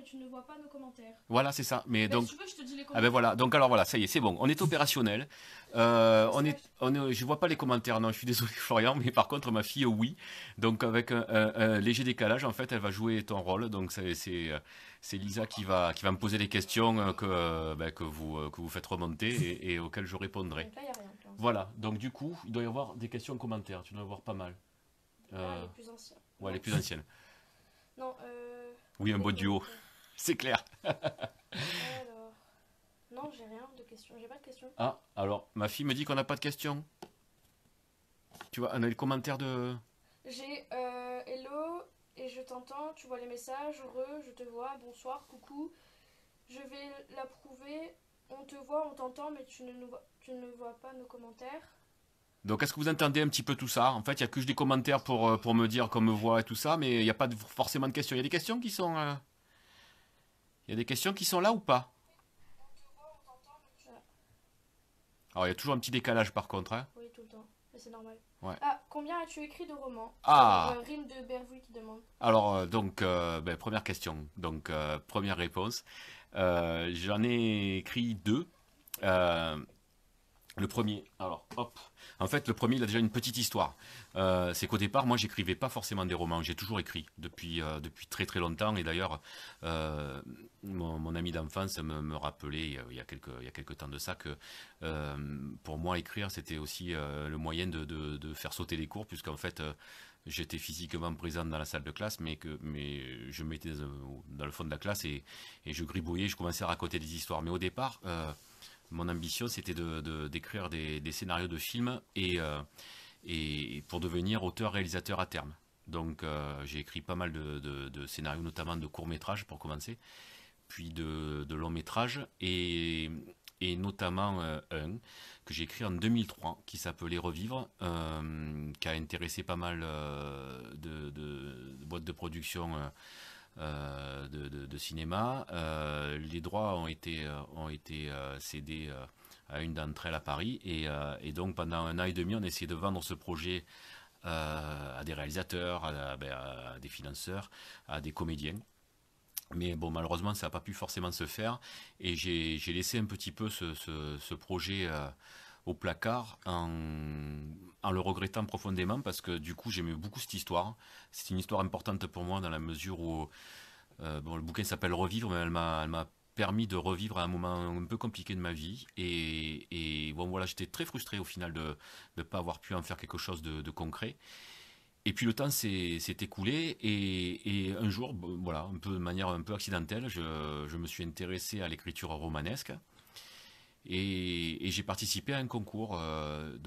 tu ne vois pas nos commentaires. Voilà, c'est ça. Mais Ben, donc, si tu veux, je te dis les ah ben commentaires. voilà. Donc alors voilà, ça y est, c'est bon. On est opérationnel. Je vois pas les commentaires. Non, je suis désolé, Florian, mais par contre, ma fille, oui. Donc avec un léger décalage, en fait, elle va jouer ton rôle. Donc c'est Lisa qui va me poser les questions que vous faites remonter et auxquelles je répondrai. Donc là, il n'y a rien pour l'instant. Voilà. Donc du coup, il doit y avoir des questions commentaires. Tu dois en avoir pas mal. Ah, Euh, les plus anciens. ouais, les Non. plus anciennes. Non, Oui, un les beau duo. commentaires. C'est clair. Alors. Non, j'ai rien de questions. J'ai pas de questions. Ah, alors, ma fille me dit qu'on n'a pas de questions. Tu vois, on a les commentaires de... J'ai hello et je t'entends, tu vois les messages, heureux, je te vois, bonsoir, coucou. Je vais l'approuver. On te voit, on t'entend, mais tu ne vois pas nos commentaires. Donc, est-ce que vous entendez un petit peu tout ça? En fait, il n'y a que des commentaires pour me dire qu'on me voit et tout ça, mais il n'y a pas forcément de questions. Il y a des questions qui sont... Il y a des questions qui sont là ou pas? Ah, Alors, il y a toujours un petit décalage par contre, hein. oui, tout le temps. Mais c'est normal. Ouais. Ah, combien as-tu écrit de romans? C'est Ah! Rime de Bervouille qui demande. Alors, première question. Donc, première réponse. J'en ai écrit deux. Euh, Le premier, alors, hop. En fait, le premier, il a déjà une petite histoire. C'est qu'au départ, moi, j'écrivais pas forcément des romans. J'ai toujours écrit depuis très très longtemps. Et d'ailleurs, euh, mon ami d'enfance me rappelait il y a quelques temps de ça que pour moi, écrire, c'était aussi le moyen de faire sauter les cours, puisqu'en fait, j'étais physiquement présent dans la salle de classe, mais je me mettais dans le fond de la classe et je gribouillais, je commençais à raconter des histoires. Mais au départ, mon ambition, c'était d'écrire des scénarios de films et pour devenir auteur-réalisateur à terme. Donc j'ai écrit pas mal de scénarios, notamment de courts-métrages pour commencer, puis de longs-métrages et notamment un que j'ai écrit en 2003 qui s'appelait Revivre, qui a intéressé pas mal de boîtes de production de cinéma. Les droits ont été cédés à une d'entre elles à Paris et donc pendant un an et demi on a essayé de vendre ce projet à des réalisateurs, à des financeurs, à des comédiens. Mais bon, malheureusement, ça n'a pas pu forcément se faire. Et j'ai laissé un petit peu ce projet au placard en le regrettant profondément parce que du coup, j'aimais beaucoup cette histoire. C'est une histoire importante pour moi dans la mesure où bon, le bouquin s'appelle Revivre, mais elle m'a permis de revivre à un moment un peu compliqué de ma vie. Et bon, voilà, j'étais très frustré au final de ne pas avoir pu en faire quelque chose de concret. Et puis le temps s'est écoulé et un jour, bon, voilà, un peu de manière un peu accidentelle, je me suis intéressé à l'écriture romanesque et j'ai participé à un concours, le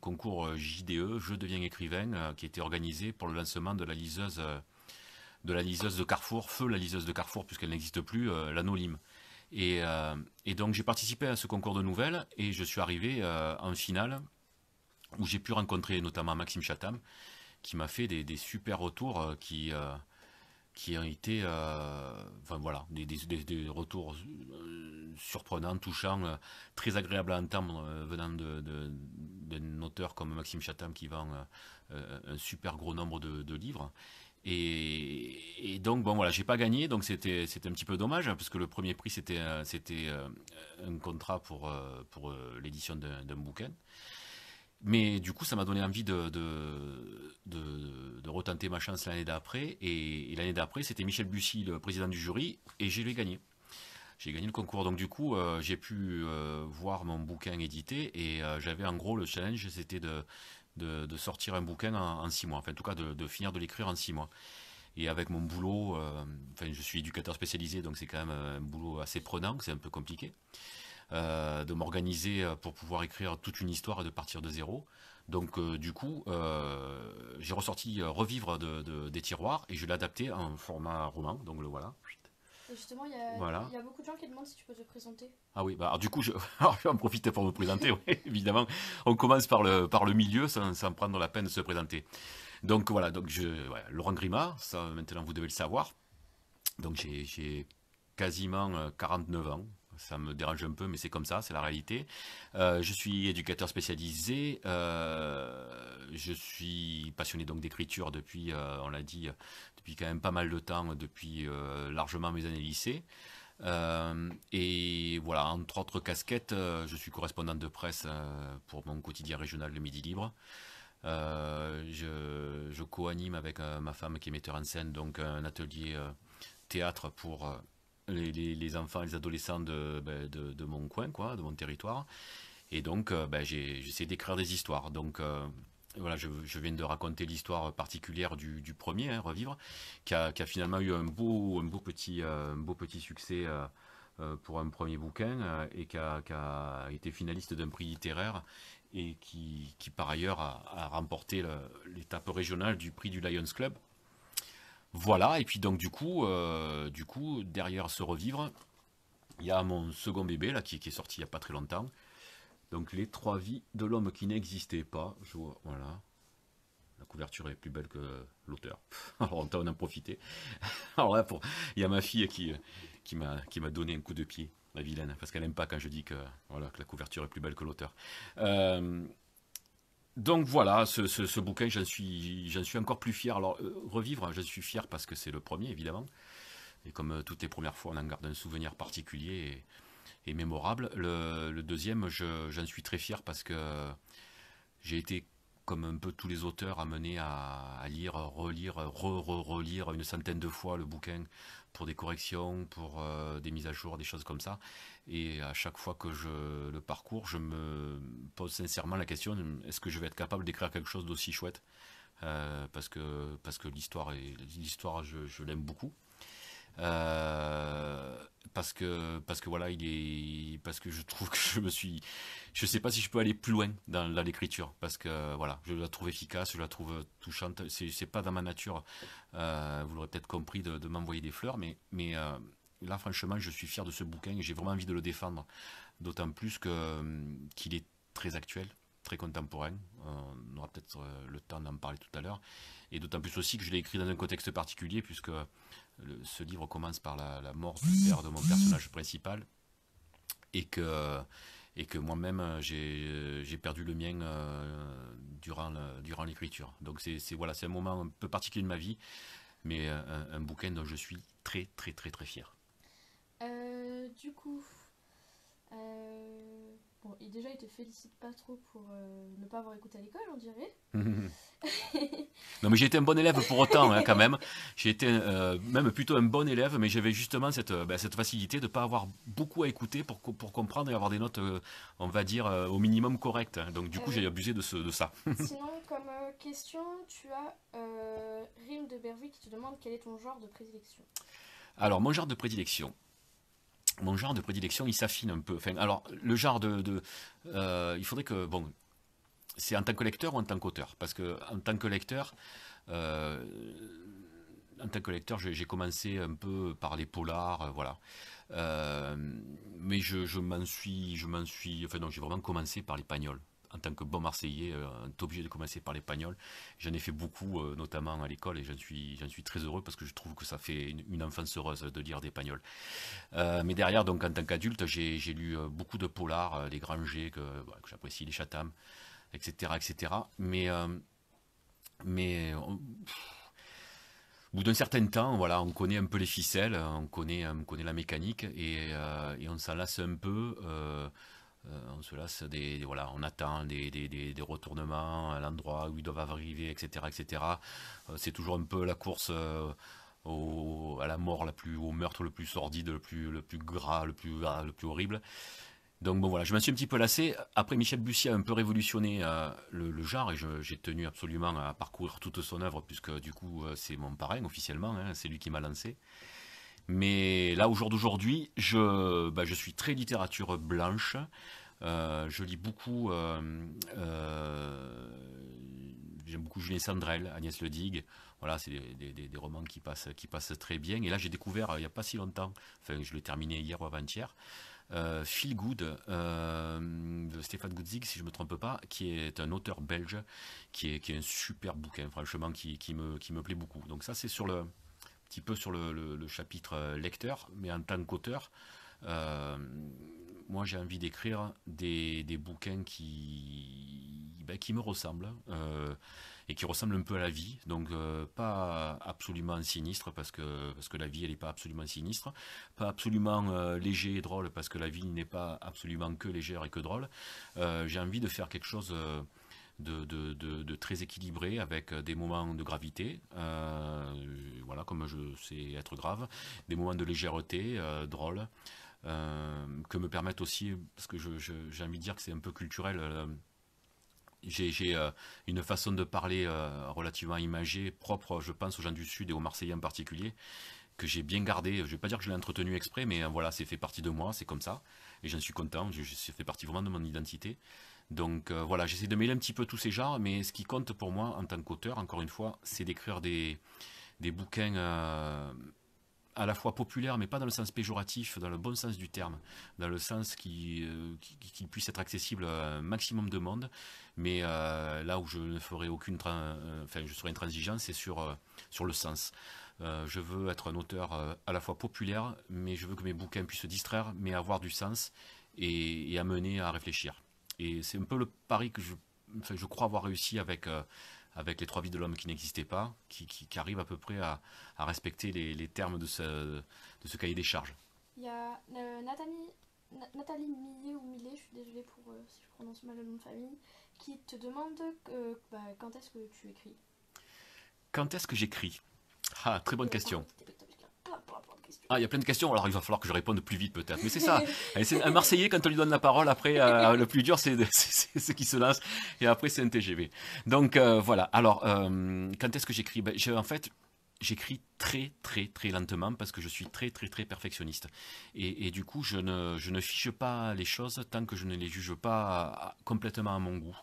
concours JDE, Je deviens écrivain, qui était organisé pour le lancement de Carrefour, Feu la liseuse de Carrefour puisqu'elle n'existe plus, l'anonyme. Et donc j'ai participé à ce concours de nouvelles et je suis arrivé en finale où j'ai pu rencontrer notamment Maxime Chatham, qui m'a fait des super retours qui ont été, enfin voilà, des retours surprenants, touchants, très agréables à entendre venant d'un auteur comme Maxime Chatham qui vend un super gros nombre de livres. Et donc bon voilà, j'ai pas gagné, donc c'était un petit peu dommage hein, parce que le premier prix c'était un contrat pour l'édition d'un bouquin. Mais du coup, ça m'a donné envie de retenter ma chance l'année d'après. Et l'année d'après, c'était Michel Bussy, le président du jury, et j'ai gagné. J'ai gagné le concours. Donc du coup, j'ai pu voir mon bouquin édité. Et j'avais en gros le challenge, c'était de sortir un bouquin en 6 mois. Enfin, en tout cas, de finir de l'écrire en 6 mois. Et avec mon boulot, enfin, je suis éducateur spécialisé, donc c'est quand même un boulot assez prenant, c'est un peu compliqué de m'organiser pour pouvoir écrire toute une histoire et de partir de zéro. Donc du coup, j'ai ressorti Revivre des tiroirs et je l'ai adapté en format roman. Donc le voilà. Et justement, Voilà. il y a beaucoup de gens qui demandent si tu peux te présenter. Ah oui, bah alors du coup, alors, je vais en profiter pour me présenter, oui, évidemment. On commence par le milieu sans prendre la peine de se présenter. Donc voilà, ouais, Laurent Grima, ça maintenant vous devez le savoir. Donc j'ai quasiment 49 ans. Ça me dérange un peu, mais c'est comme ça, c'est la réalité. Je suis éducateur spécialisé. Je suis passionné donc d'écriture depuis, on l'a dit, depuis quand même pas mal de temps, depuis largement mes années lycée. Et voilà, entre autres casquettes, je suis correspondant de presse pour mon quotidien régional Le Midi Libre. Je co-anime avec ma femme qui est metteur en scène, donc un atelier théâtre pour les enfants et les adolescents de mon coin, quoi, de mon territoire. Et donc, j'essaie d'écrire des histoires. Donc, voilà, je viens de raconter l'histoire particulière du premier, hein, Revivre, qui a finalement eu un beau petit succès pour un premier bouquin et qui a été finaliste d'un prix littéraire et qui par ailleurs a remporté l'étape régionale du prix du Lions Club. Voilà, et puis donc du coup derrière ce Revivre, il y a mon second bébé là qui est sorti il n'y a pas très longtemps. Donc les trois vies de l'homme qui n'existait pas. Voilà. La couverture est plus belle que l'auteur. Alors on en a profité. Alors là, il y a ma fille qui m'a donné un coup de pied, la vilaine, parce qu'elle n'aime pas quand je dis que, voilà, que la couverture est plus belle que l'auteur. Donc voilà, ce bouquin, j'en suis encore plus fier. Alors, Revivre, j'en suis fier parce que c'est le premier, évidemment. Et comme toutes les premières fois, on en garde un souvenir particulier et mémorable. Le deuxième, j'en suis très fier parce que j'ai été, comme un peu tous les auteurs, amené à lire, relire, relire une centaine de fois le bouquin pour des corrections, pour des mises à jour, des choses comme ça. Et à chaque fois que je le parcours, je me pose sincèrement la question, est-ce que je vais être capable d'écrire quelque chose d'aussi chouette parce que l'histoire je l'aime beaucoup. Parce que voilà, parce que je trouve que je sais pas si je peux aller plus loin dans l'écriture, parce que voilà, je la trouve efficace, je la trouve touchante. C'est pas dans ma nature, vous l'aurez peut-être compris, de m'envoyer des fleurs, mais là, franchement, je suis fier de ce bouquin et j'ai vraiment envie de le défendre, d'autant plus qu'il est très actuel, très contemporain. On aura peut-être le temps d'en parler tout à l'heure. Et d'autant plus aussi que je l'ai écrit dans un contexte particulier, puisque ce livre commence par la mort du père de mon personnage principal, et que moi-même j'ai perdu le mien durant l'écriture. Donc voilà, c'est un moment un peu particulier de ma vie, mais un bouquin dont je suis très très très très fier. Du coup, bon, et déjà, il te félicite pas trop pour ne pas avoir écouté à l'école, on dirait. Non mais j'ai été un bon élève pour autant hein, quand même. J'ai été même plutôt un bon élève, mais j'avais justement cette facilité de ne pas avoir beaucoup à écouter pour comprendre et avoir des notes, on va dire, au minimum correctes. Hein. Donc du coup j'ai abusé de ça. Sinon, comme question, tu as Rime de Berville qui te demande quel est ton genre de prédilection. Alors mon genre de prédilection. Mon genre de prédilection, il s'affine un peu. Enfin, alors, le genre il faudrait que... Bon, c'est en tant que lecteur ou en tant qu'auteur? Parce que euh, en tant que lecteur, j'ai commencé un peu par les polars, voilà. Mais enfin non, j'ai vraiment commencé par les pagnols. En tant que bon Marseillais, on est obligé de commencer par les pagnols. J'en ai fait beaucoup, notamment à l'école, et j'en suis très heureux parce que je trouve que ça fait une enfance heureuse de lire des pagnols. Mais derrière, donc en tant qu'adulte, j'ai lu beaucoup de polars, les Granger que j'apprécie, les Chatham, etc., etc. Mais au bout d'un certain temps, voilà, on connaît un peu les ficelles, on connaît la mécanique et on s'en lasse un peu. On se lasse voilà, on attend des retournements à l'endroit où ils doivent arriver, etc., etc. C'est toujours un peu la course à la mort au meurtre le plus sordide, le plus gras, le plus horrible. Donc bon voilà, je m'en suis un petit peu lassé. Après, Michel Bussy a un peu révolutionné le genre et j'ai tenu absolument à parcourir toute son œuvre puisque du coup c'est mon parrain officiellement, hein, c'est lui qui m'a lancé. Mais là, au jour d'aujourd'hui, je suis très littérature blanche. Je lis beaucoup. J'aime beaucoup Julien Sandrel, Agnès Le Digue. Voilà, c'est des romans qui passent très bien. Et là, j'ai découvert il n'y a pas si longtemps, enfin, je l'ai terminé hier ou avant-hier, Feel Good de Stéphane Gutzig, si je ne me trompe pas, qui est un auteur belge, qui est un super bouquin, franchement, qui me plaît beaucoup. Donc ça, c'est petit peu sur le chapitre lecteur, mais en tant qu'auteur, moi j'ai envie d'écrire des bouquins qui me ressemblent et qui ressemblent un peu à la vie. Donc pas absolument sinistre parce que la vie elle n'est pas absolument sinistre, pas absolument léger et drôle parce que la vie n'est pas absolument que légère et que drôle. J'ai envie de faire quelque chose de très équilibré avec des moments de gravité, voilà, comme je sais être grave, des moments de légèreté, drôle, que me permettent aussi, parce que j'ai envie de dire que c'est un peu culturel, j'ai une façon de parler relativement imagée, propre, je pense, aux gens du Sud et aux Marseillais en particulier, que j'ai bien gardé. Je ne vais pas dire que je l'ai entretenu exprès, mais voilà, c'est fait partie de moi, c'est comme ça, et j'en suis content, ça fait partie vraiment de mon identité. Donc voilà, j'essaie de mêler un petit peu tous ces genres, mais ce qui compte pour moi en tant qu'auteur, encore une fois, c'est d'écrire des bouquins à la fois populaires, mais pas dans le sens péjoratif, dans le bon sens du terme, dans le sens qui puisse être accessible à un maximum de monde, mais là où je ne ferai enfin je serai intransigeant, c'est sur le sens. Je veux être un auteur à la fois populaire, mais je veux que mes bouquins puissent distraire, mais avoir du sens et amener à réfléchir. Et c'est un peu le pari que enfin, je crois avoir réussi avec les trois vies de l'homme qui n'existaient pas, qui arrivent à peu près à respecter les termes de ce cahier des charges. Il y a Nathalie Millet ou Millet, je suis désolée pour si je prononce mal le nom de famille, qui te demande quand est-ce que tu écris. Quand est-ce que j'écris? Ah, très bonne question. Plein de questions. Ah, il y a plein de questions, alors il va falloir que je réponde plus vite peut-être. Mais c'est ça, un Marseillais, quand on lui donne la parole, après, le plus dur, c'est ceux qui se lancent, et après, c'est un TGV. Donc voilà, alors, quand est-ce que j'écris? En fait, j'écris très très très lentement parce que je suis très très très perfectionniste. Et du coup, je ne fiche pas les choses tant que je ne les juge pas complètement à mon goût.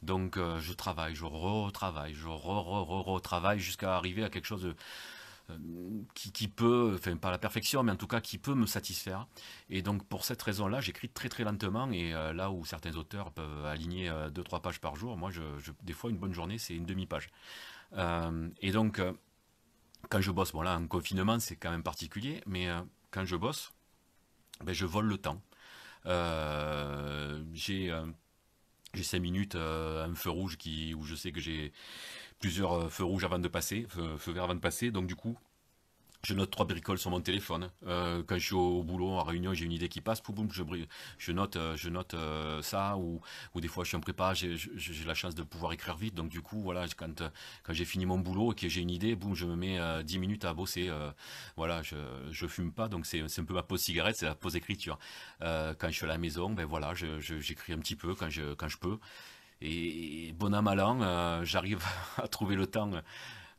Donc je travaille, je retravaille, je retravaille jusqu'à arriver à quelque chose qui peut, enfin pas la perfection, mais en tout cas qui peut me satisfaire. Et donc pour cette raison-là, j'écris très très lentement. Et là où certains auteurs peuvent aligner 2-3 pages par jour, moi, des fois, une bonne journée, c'est une demi-page. Et donc, quand je bosse, bon là, en confinement, c'est quand même particulier, mais quand je bosse, je vole le temps. J'ai 5 minutes, un feu rouge où je sais que j'ai plusieurs feux rouges avant de passer, feux verts avant de passer, donc du coup, je note 3 bricoles sur mon téléphone. Quand je suis au boulot, en réunion, j'ai une idée qui passe, poum, je note ça, ou des fois je suis en prépa, j'ai la chance de pouvoir écrire vite, donc du coup, voilà, quand j'ai fini mon boulot et que j'ai une idée, boum, je me mets 10 minutes à bosser. Voilà, je fume pas, donc c'est un peu ma pause cigarette, c'est la pause écriture. Quand je suis à la maison, voilà, j'écris un petit peu quand je peux. Et bon an mal an, j'arrive à trouver le temps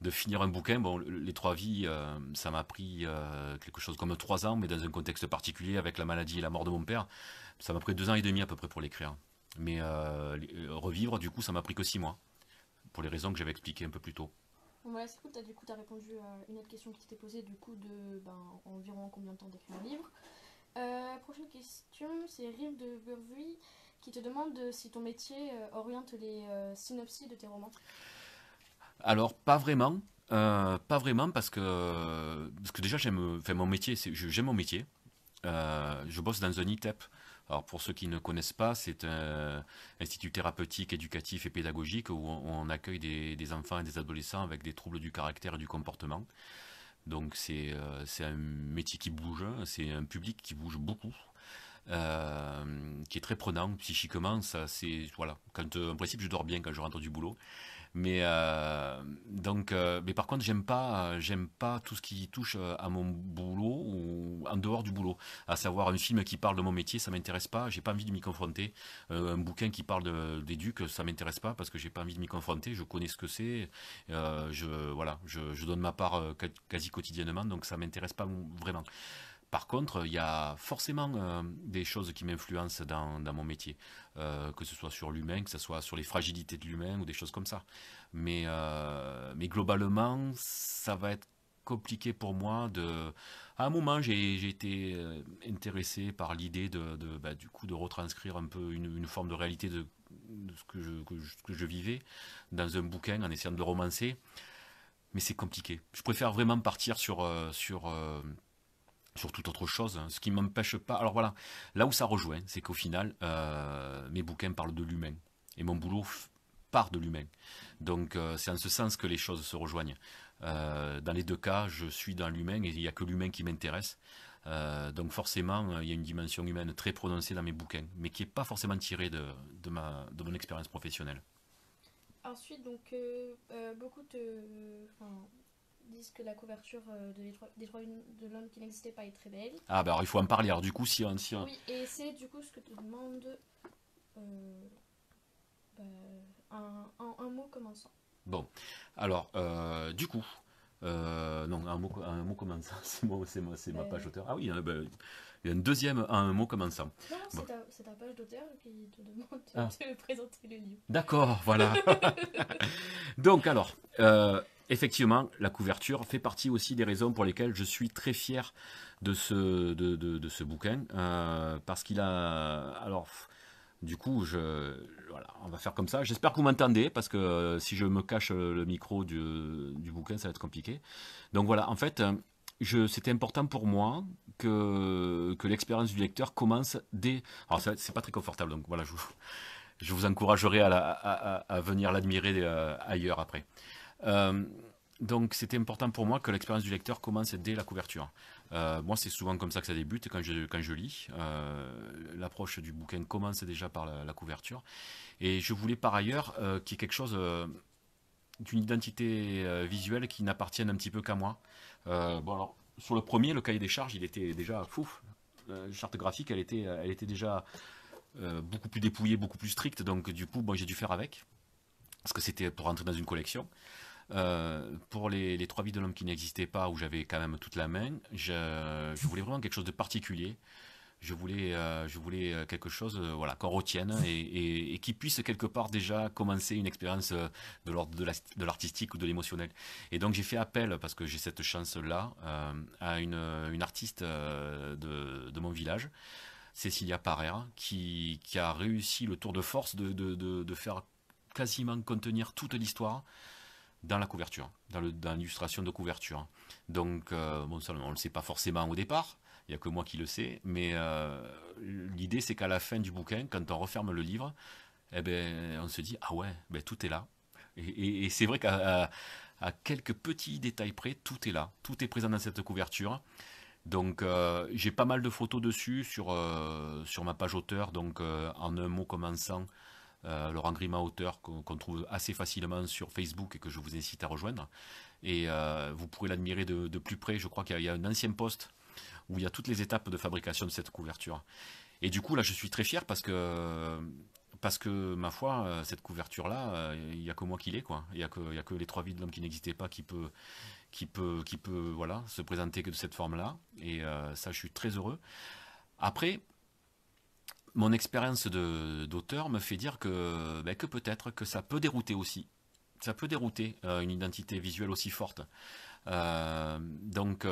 de finir un bouquin. Bon, les trois vies, ça m'a pris quelque chose comme 3 ans, mais dans un contexte particulier avec la maladie et la mort de mon père, ça m'a pris 2 ans et demi à peu près pour l'écrire. Mais revivre, du coup, ça m'a pris que 6 mois, pour les raisons que j'avais expliquées un peu plus tôt. Bon, voilà, c'est cool, du coup, tu as répondu à une autre question qui t'était posée, du coup, de environ combien de temps d'écrire un livre. Prochaine question, c'est Rive de Burvuy qui te demande si ton métier oriente les synopsis de tes romans. Alors, pas vraiment. Pas vraiment parce que déjà, enfin, mon métier, j'aime mon métier. Je bosse dans un ITEP. Alors pour ceux qui ne connaissent pas, c'est un institut thérapeutique, éducatif et pédagogique où on accueille des enfants et des adolescents avec des troubles du caractère et du comportement. Donc c'est un métier qui bouge, c'est un public qui bouge beaucoup, qui est très prenant psychiquement. Ça, voilà. En principe, je dors bien quand je rentre du boulot. Mais par contre, j'aime pas tout ce qui touche à mon boulot ou en dehors du boulot. À savoir un film qui parle de mon métier, ça m'intéresse pas. J'ai pas envie de m'y confronter. Un bouquin qui parle d'éduc, ça m'intéresse pas parce que j'ai pas envie de m'y confronter. Je connais ce que c'est. Voilà, je donne ma part quasi quotidiennement, donc ça m'intéresse pas vraiment. Par contre, il y a forcément des choses qui m'influencent dans mon métier, que ce soit sur l'humain, que ce soit sur les fragilités de l'humain ou des choses comme ça. Mais globalement, ça va être compliqué pour moi À un moment, j'ai été intéressé par l'idée du coup, de retranscrire un peu une forme de réalité de ce que je vivais dans un bouquin en essayant de le romancer. Mais c'est compliqué. Je préfère vraiment partir sur toute autre chose, hein. Ce qui m'empêche pas. Alors voilà, là où ça rejoint, c'est qu'au final, mes bouquins parlent de l'humain. Et mon boulot part de l'humain. Donc c'est en ce sens que les choses se rejoignent. Dans les deux cas, je suis dans l'humain et il n'y a que l'humain qui m'intéresse. Donc forcément, il y a une dimension humaine très prononcée dans mes bouquins, mais qui n'est pas forcément tirée de mon expérience professionnelle. Ensuite, donc, beaucoup enfin, disent que la couverture des trois lunes de l'homme qui n'existait pas est très belle. Ah bah alors il faut en parler. Alors du coup, si on- Oui, et c'est du coup ce que te demande euh, bah, un mot commençant. Bon, alors du coup, non, un mot commençant, c'est ma page Euh, auteur. Ah oui, hein, ben, il y a une deuxième, un mot commençant. non, Bon. c'est ta page d'auteur qui te demande Ah, de présenter le livre. d'accord, voilà. Donc alors, effectivement, la couverture fait partie aussi des raisons pour lesquelles je suis très fier de ce bouquin, parce qu'il a... Alors, du coup, voilà, on va faire comme ça. J'espère que vous m'entendez, parce que si je me cache le micro du bouquin, ça va être compliqué. Donc voilà, en fait, c'était important pour moi que l'expérience du lecteur commence dès... Alors, c'est pas très confortable, donc voilà, je vous encouragerai à venir l'admirer ailleurs après. Euh, donc c'était important pour moi que l'expérience du lecteur commence dès la couverture. Moi c'est souvent comme ça que ça débute quand je lis. L'approche du bouquin commence déjà par la couverture. Et je voulais par ailleurs qu'il y ait quelque chose d'une identité visuelle qui n'appartienne un petit peu qu'à moi. Bon alors sur le premier, le cahier des charges, il était déjà fouf. La charte graphique, elle était déjà beaucoup plus dépouillée, beaucoup plus stricte. Donc du coup, bon, j'ai dû faire avec parce que c'était pour rentrer dans une collection. Pour les trois vies de l'homme qui n'existaient pas, où j'avais quand même toute la main, je voulais vraiment quelque chose de particulier. Je voulais quelque chose voilà, qu'on retienne et qui puisse quelque part déjà commencer une expérience de l'ordre de l'artistique ou de l'émotionnel. Et donc j'ai fait appel, parce que j'ai cette chance-là, à une artiste de mon village, Cécilia Parer, qui a réussi le tour de force de faire quasiment contenir toute l'histoire dans la couverture, dans l'illustration de couverture. Donc, bon, ça, on ne le sait pas forcément au départ, il n'y a que moi qui le sais, mais l'idée c'est qu'à la fin du bouquin, quand on referme le livre, eh ben, on se dit, ah ouais, ben, tout est là. Et c'est vrai qu'à quelques petits détails près, tout est là, tout est présent dans cette couverture. Donc j'ai pas mal de photos dessus sur ma page auteur, donc en un mot commençant, Laurent Grima auteur, qu'on trouve assez facilement sur Facebook et que je vous incite à rejoindre. Et vous pourrez l'admirer de plus près. Je crois qu'il y a un ancien post où il y a toutes les étapes de fabrication de cette couverture. Et du coup là je suis très fier parce que ma foi, cette couverture-là, il n'y a que moi qui l'ai, quoi. Il y a que les trois vies de l'homme qui n'existaient pas qui peut voilà, se présenter que de cette forme-là. Et ça, je suis très heureux. Après, mon expérience d'auteur me fait dire ben, que peut-être que ça peut dérouter aussi. Ça peut dérouter une identité visuelle aussi forte. Donc,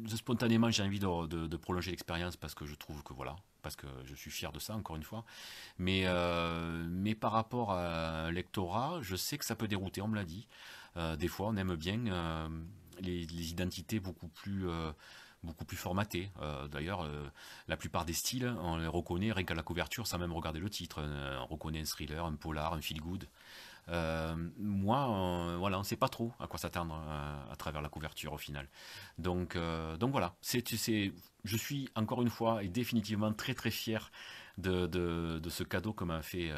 spontanément, j'ai envie de prolonger l'expérience parce que je trouve que voilà, parce que je suis fier de ça, encore une fois. Mais par rapport à un lectorat, je sais que ça peut dérouter, on me l'a dit. Des fois, on aime bien les identités beaucoup plus formatées. D'ailleurs, la plupart des styles, on les reconnaît rien qu'à la couverture, sans même regarder le titre. On reconnaît un thriller, un polar, un feel-good. Moi, voilà, on ne sait pas trop à quoi s'attendre à travers la couverture au final. Donc voilà, je suis encore une fois et définitivement très très fier de ce cadeau que m'a fait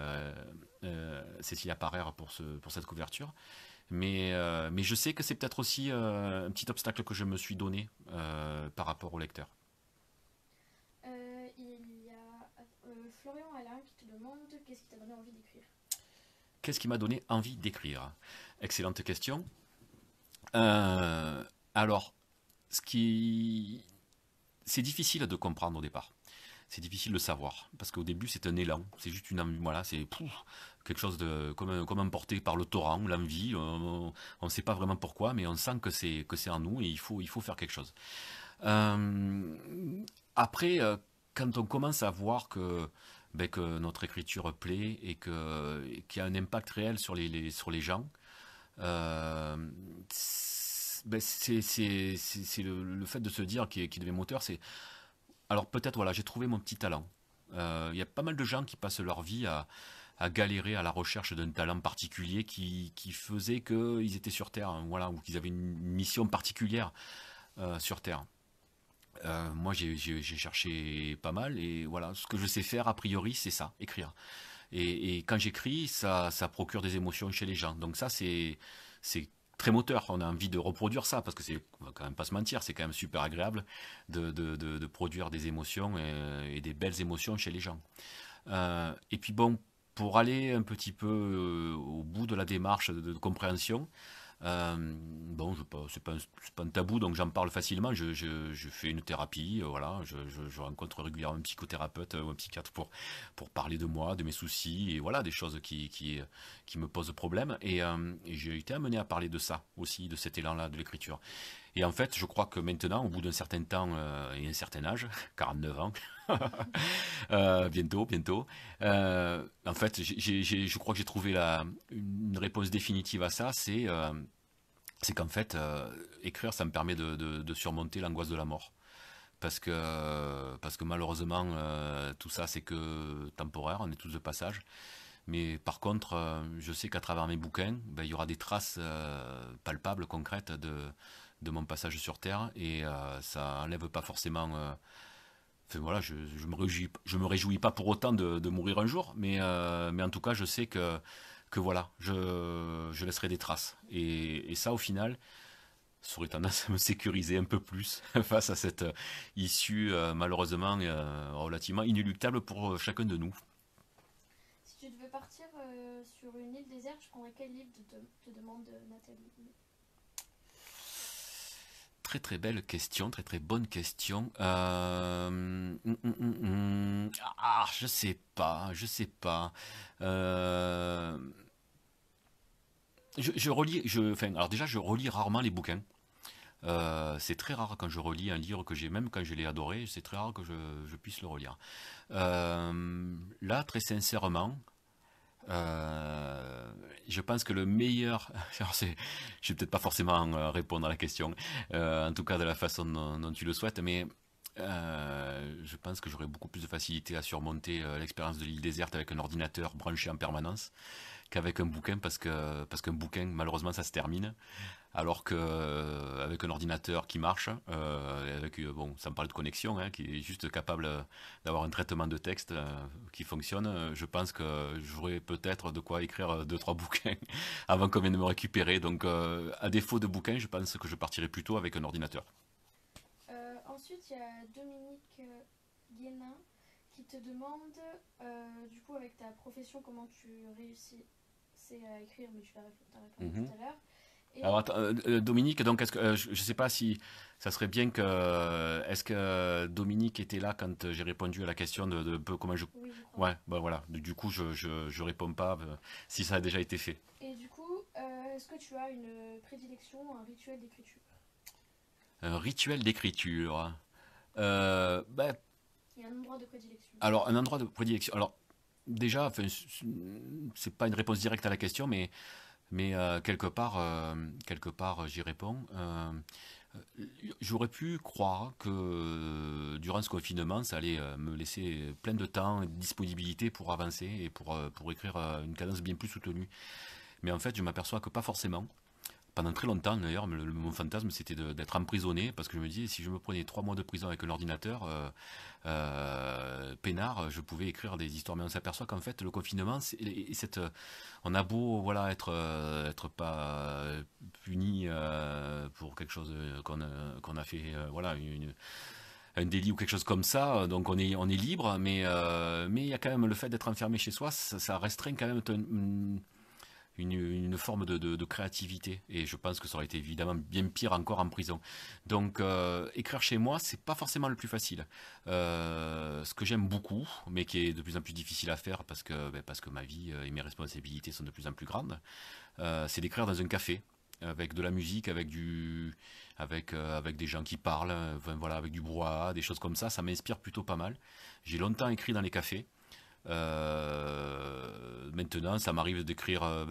Cécilia Parer pour cette couverture. Mais je sais que c'est peut-être aussi un petit obstacle que je me suis donné par rapport au lecteur. Il y a Florian Alain qui te demande qu'est-ce qui t'a donné envie d'écrire. Qu'est-ce qui m'a donné envie d'écrire? Excellente question. Euh, alors, ce qui... c'est difficile de comprendre au départ. C'est difficile de savoir. Parce qu'au début, c'est un élan. C'est juste une envie. Voilà, c'est quelque chose de comme emporté par le torrent, l'envie. On ne sait pas vraiment pourquoi, mais on sent que c'est en nous et il faut faire quelque chose. Euh, après, quand on commence à voir ben, que notre écriture plaît et qu'il y a un impact réel sur les gens, euh, ben, c'est le fait de se dire qui devient moteur, c'est alors peut-être voilà, j'ai trouvé mon petit talent. Il y a pas mal de gens qui passent leur vie à galérer à la recherche d'un talent particulier qui faisait qu'ils étaient sur Terre, hein, voilà, ou qu'ils avaient une mission particulière sur Terre. Moi, j'ai cherché pas mal et voilà, ce que je sais faire a priori, c'est ça, écrire. Et quand j'écris, ça procure des émotions chez les gens. Donc ça, c'est très moteur. On a envie de reproduire ça parce que on va quand même pas se mentir, c'est quand même super agréable de produire des émotions et des belles émotions chez les gens. Et puis bon, pour aller un petit peu au bout de la démarche de compréhension, bon, c'est pas un tabou, donc j'en parle facilement. Je fais une thérapie, voilà. Je rencontre régulièrement un psychothérapeute ou un psychiatre pour parler de moi, de mes soucis, et voilà, des choses qui me posent problème. Et j'ai été amené à parler de ça aussi, de cet élan-là de l'écriture. Et en fait, je crois que maintenant, au bout d'un certain temps et un certain âge, 49 ans, bientôt, en fait, je crois que j'ai trouvé une réponse définitive à ça, c'est qu'en fait, écrire, ça me permet de surmonter l'angoisse de la mort. Parce que malheureusement, tout ça, c'est que temporaire, on est tous de passage. Mais par contre, je sais qu'à travers mes bouquins, ben, il y aura des traces palpables, concrètes de mon passage sur Terre, et ça enlève pas forcément. Enfin, voilà, je me réjouis pas pour autant de mourir un jour, mais en tout cas, je sais que voilà, je laisserai des traces. Et ça, au final, ça aurait tendance à me sécuriser un peu plus face à cette issue, malheureusement, relativement inéluctable pour chacun de nous. Si tu devais partir sur une île déserte, je prendrais quel livre te demande Nathalie? Très très belle question, très très bonne question. Je sais pas, je sais pas. Euh, enfin, alors déjà, je relis rarement les bouquins. C'est très rare quand je relis un livre que j'ai, même quand je l'ai adoré, c'est très rare que je puisse le relire. Là, très sincèrement, euh, je pense que le meilleur, alors je vais peut-être pas forcément répondre à la question, en tout cas de la façon dont tu le souhaites, mais je pense que j'aurais beaucoup plus de facilité à surmonter l'expérience de l'île déserte avec un ordinateur branché en permanence qu'avec un bouquin parce qu'un bouquin malheureusement ça se termine alors que avec un ordinateur qui marche avec bon sans parler de connexion hein, qui est juste capable d'avoir un traitement de texte qui fonctionne je pense que j'aurais peut-être de quoi écrire deux trois bouquins avant qu'on vienne me récupérer donc à défaut de bouquins je pense que je partirai plutôt avec un ordinateur. Ensuite, il y a Dominique Guénin qui te demande, du coup, avec ta profession, comment tu réussis à écrire, mais tu t'as répondu Mhm. tout à l'heure. Et Alors attends, Dominique, donc est-ce que je ne sais pas si ça serait bien que est-ce que Dominique était là quand j'ai répondu à la question de peu comment je oui, je crois. ouais bah voilà du coup je réponds pas si ça a déjà été fait. Et du coup, est-ce que tu as une prédilection, un rituel d'écriture? Un rituel d'écriture. Bah, Il y a un endroit de prédilection. alors un endroit de prédilection. Alors déjà, enfin, c'est pas une réponse directe à la question, mais quelque part, j'y réponds. J'aurais pu croire que durant ce confinement, ça allait me laisser plein de temps et de disponibilité pour avancer et pour écrire une cadence bien plus soutenue. Mais en fait, je m'aperçois que pas forcément. Pendant très longtemps, d'ailleurs, mon fantasme, c'était d'être emprisonné, parce que je me disais, si je me prenais 3 mois de prison avec un ordinateur, peinard, je pouvais écrire des histoires. Mais on s'aperçoit qu'en fait, le confinement, on a beau, voilà, être pas puni pour quelque chose qu'on a fait, voilà, un délit ou quelque chose comme ça, donc on est libre, mais il y a quand même le fait d'être enfermé chez soi, ça restreint quand même une forme de créativité. Et je pense que ça aurait été évidemment bien pire encore en prison. Donc écrire chez moi, c'est pas forcément le plus facile. Ce que j'aime beaucoup, mais qui est de plus en plus difficile à faire parce que ma vie et mes responsabilités sont de plus en plus grandes, c'est d'écrire dans un café avec de la musique, avec des gens qui parlent, enfin, voilà, avec du brouhaha, des choses comme ça m'inspire plutôt pas mal. J'ai longtemps écrit dans les cafés. Maintenant, ça m'arrive d'écrire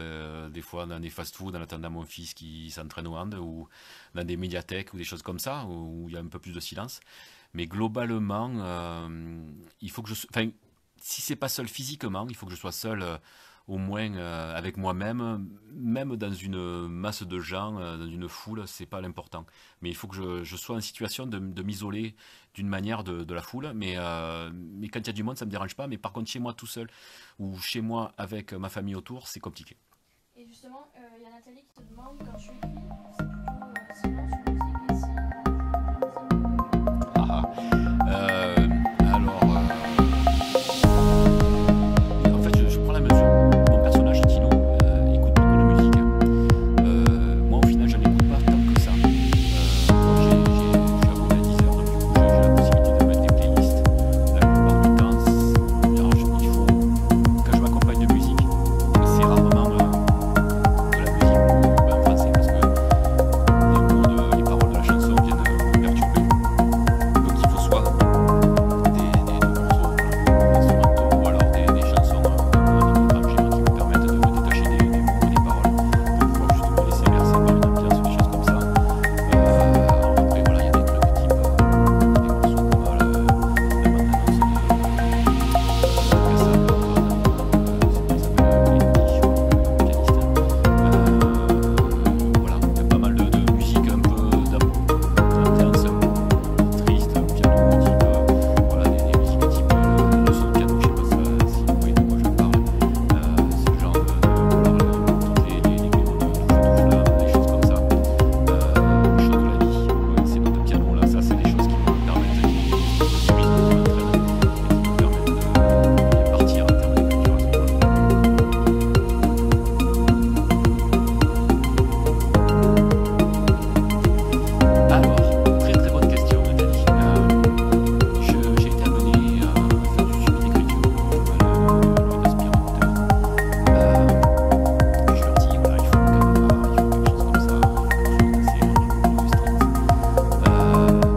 des fois dans des fast-food en attendant mon fils qui s'entraîne au hand ou dans des médiathèques ou des choses comme ça où il y a un peu plus de silence. Mais globalement, il faut que enfin, si c'est pas seul physiquement, il faut que je sois seul au moins avec moi-même, même dans une masse de gens, dans une foule, c'est pas l'important. Mais il faut que je sois en situation de m'isoler d'une manière de la foule. Mais quand il y a du monde, ça me dérange pas. Mais par contre, chez moi tout seul ou chez moi avec ma famille autour, c'est compliqué. Et justement, il y a Nathalie qui te demande quand tu écris, c'est plutôt silence ou musique et si Ah, ah. Alors, en fait, je prends la mesure. Mon personnage, Tino, écoute beaucoup de musique. Moi, au final, je n'écoute pas tant que ça. Moi, je suis abonné à Deezer, donc du coup, j'ai la possibilité de mettre des playlists. La plupart du temps, alors, il faut, quand je m'accompagne de musique, c'est rarement de la musique en français, parce que les paroles de la chanson viennent me perturber. Donc, il faut soit des morceaux instrumentaux ou alors des chansons en étranger qui me permettent de me détacher des mots et des paroles pour pouvoir juste me laisser bercer par une ambiance ou des choses comme ça. Après voilà, il y a des trucs type des morceaux comme la bande-annonce des voilà, il y a pas mal de musique un peu d'ambiance triste, piano, type, voilà, des musiques type le son de piano, je sais pas si vous voyez de quoi je parle. C'est le genre toutes les mélodies de des choses comme ça. Les choses de la vie, ouais, ces notes de piano là, ça c'est des choses qui me permettent, qui m'entraînent et qui me permettent de bien partir en termes d'écriture à ce moment-là. Alors, très très bonne question, Nathalie. J'ai été amené à faire du suivi d'écriture comme aspirant-auteur. Et je leur dis, voilà, il faut quand même il faut quelque chose comme ça, quelque chose d'assez rigoureux, strict.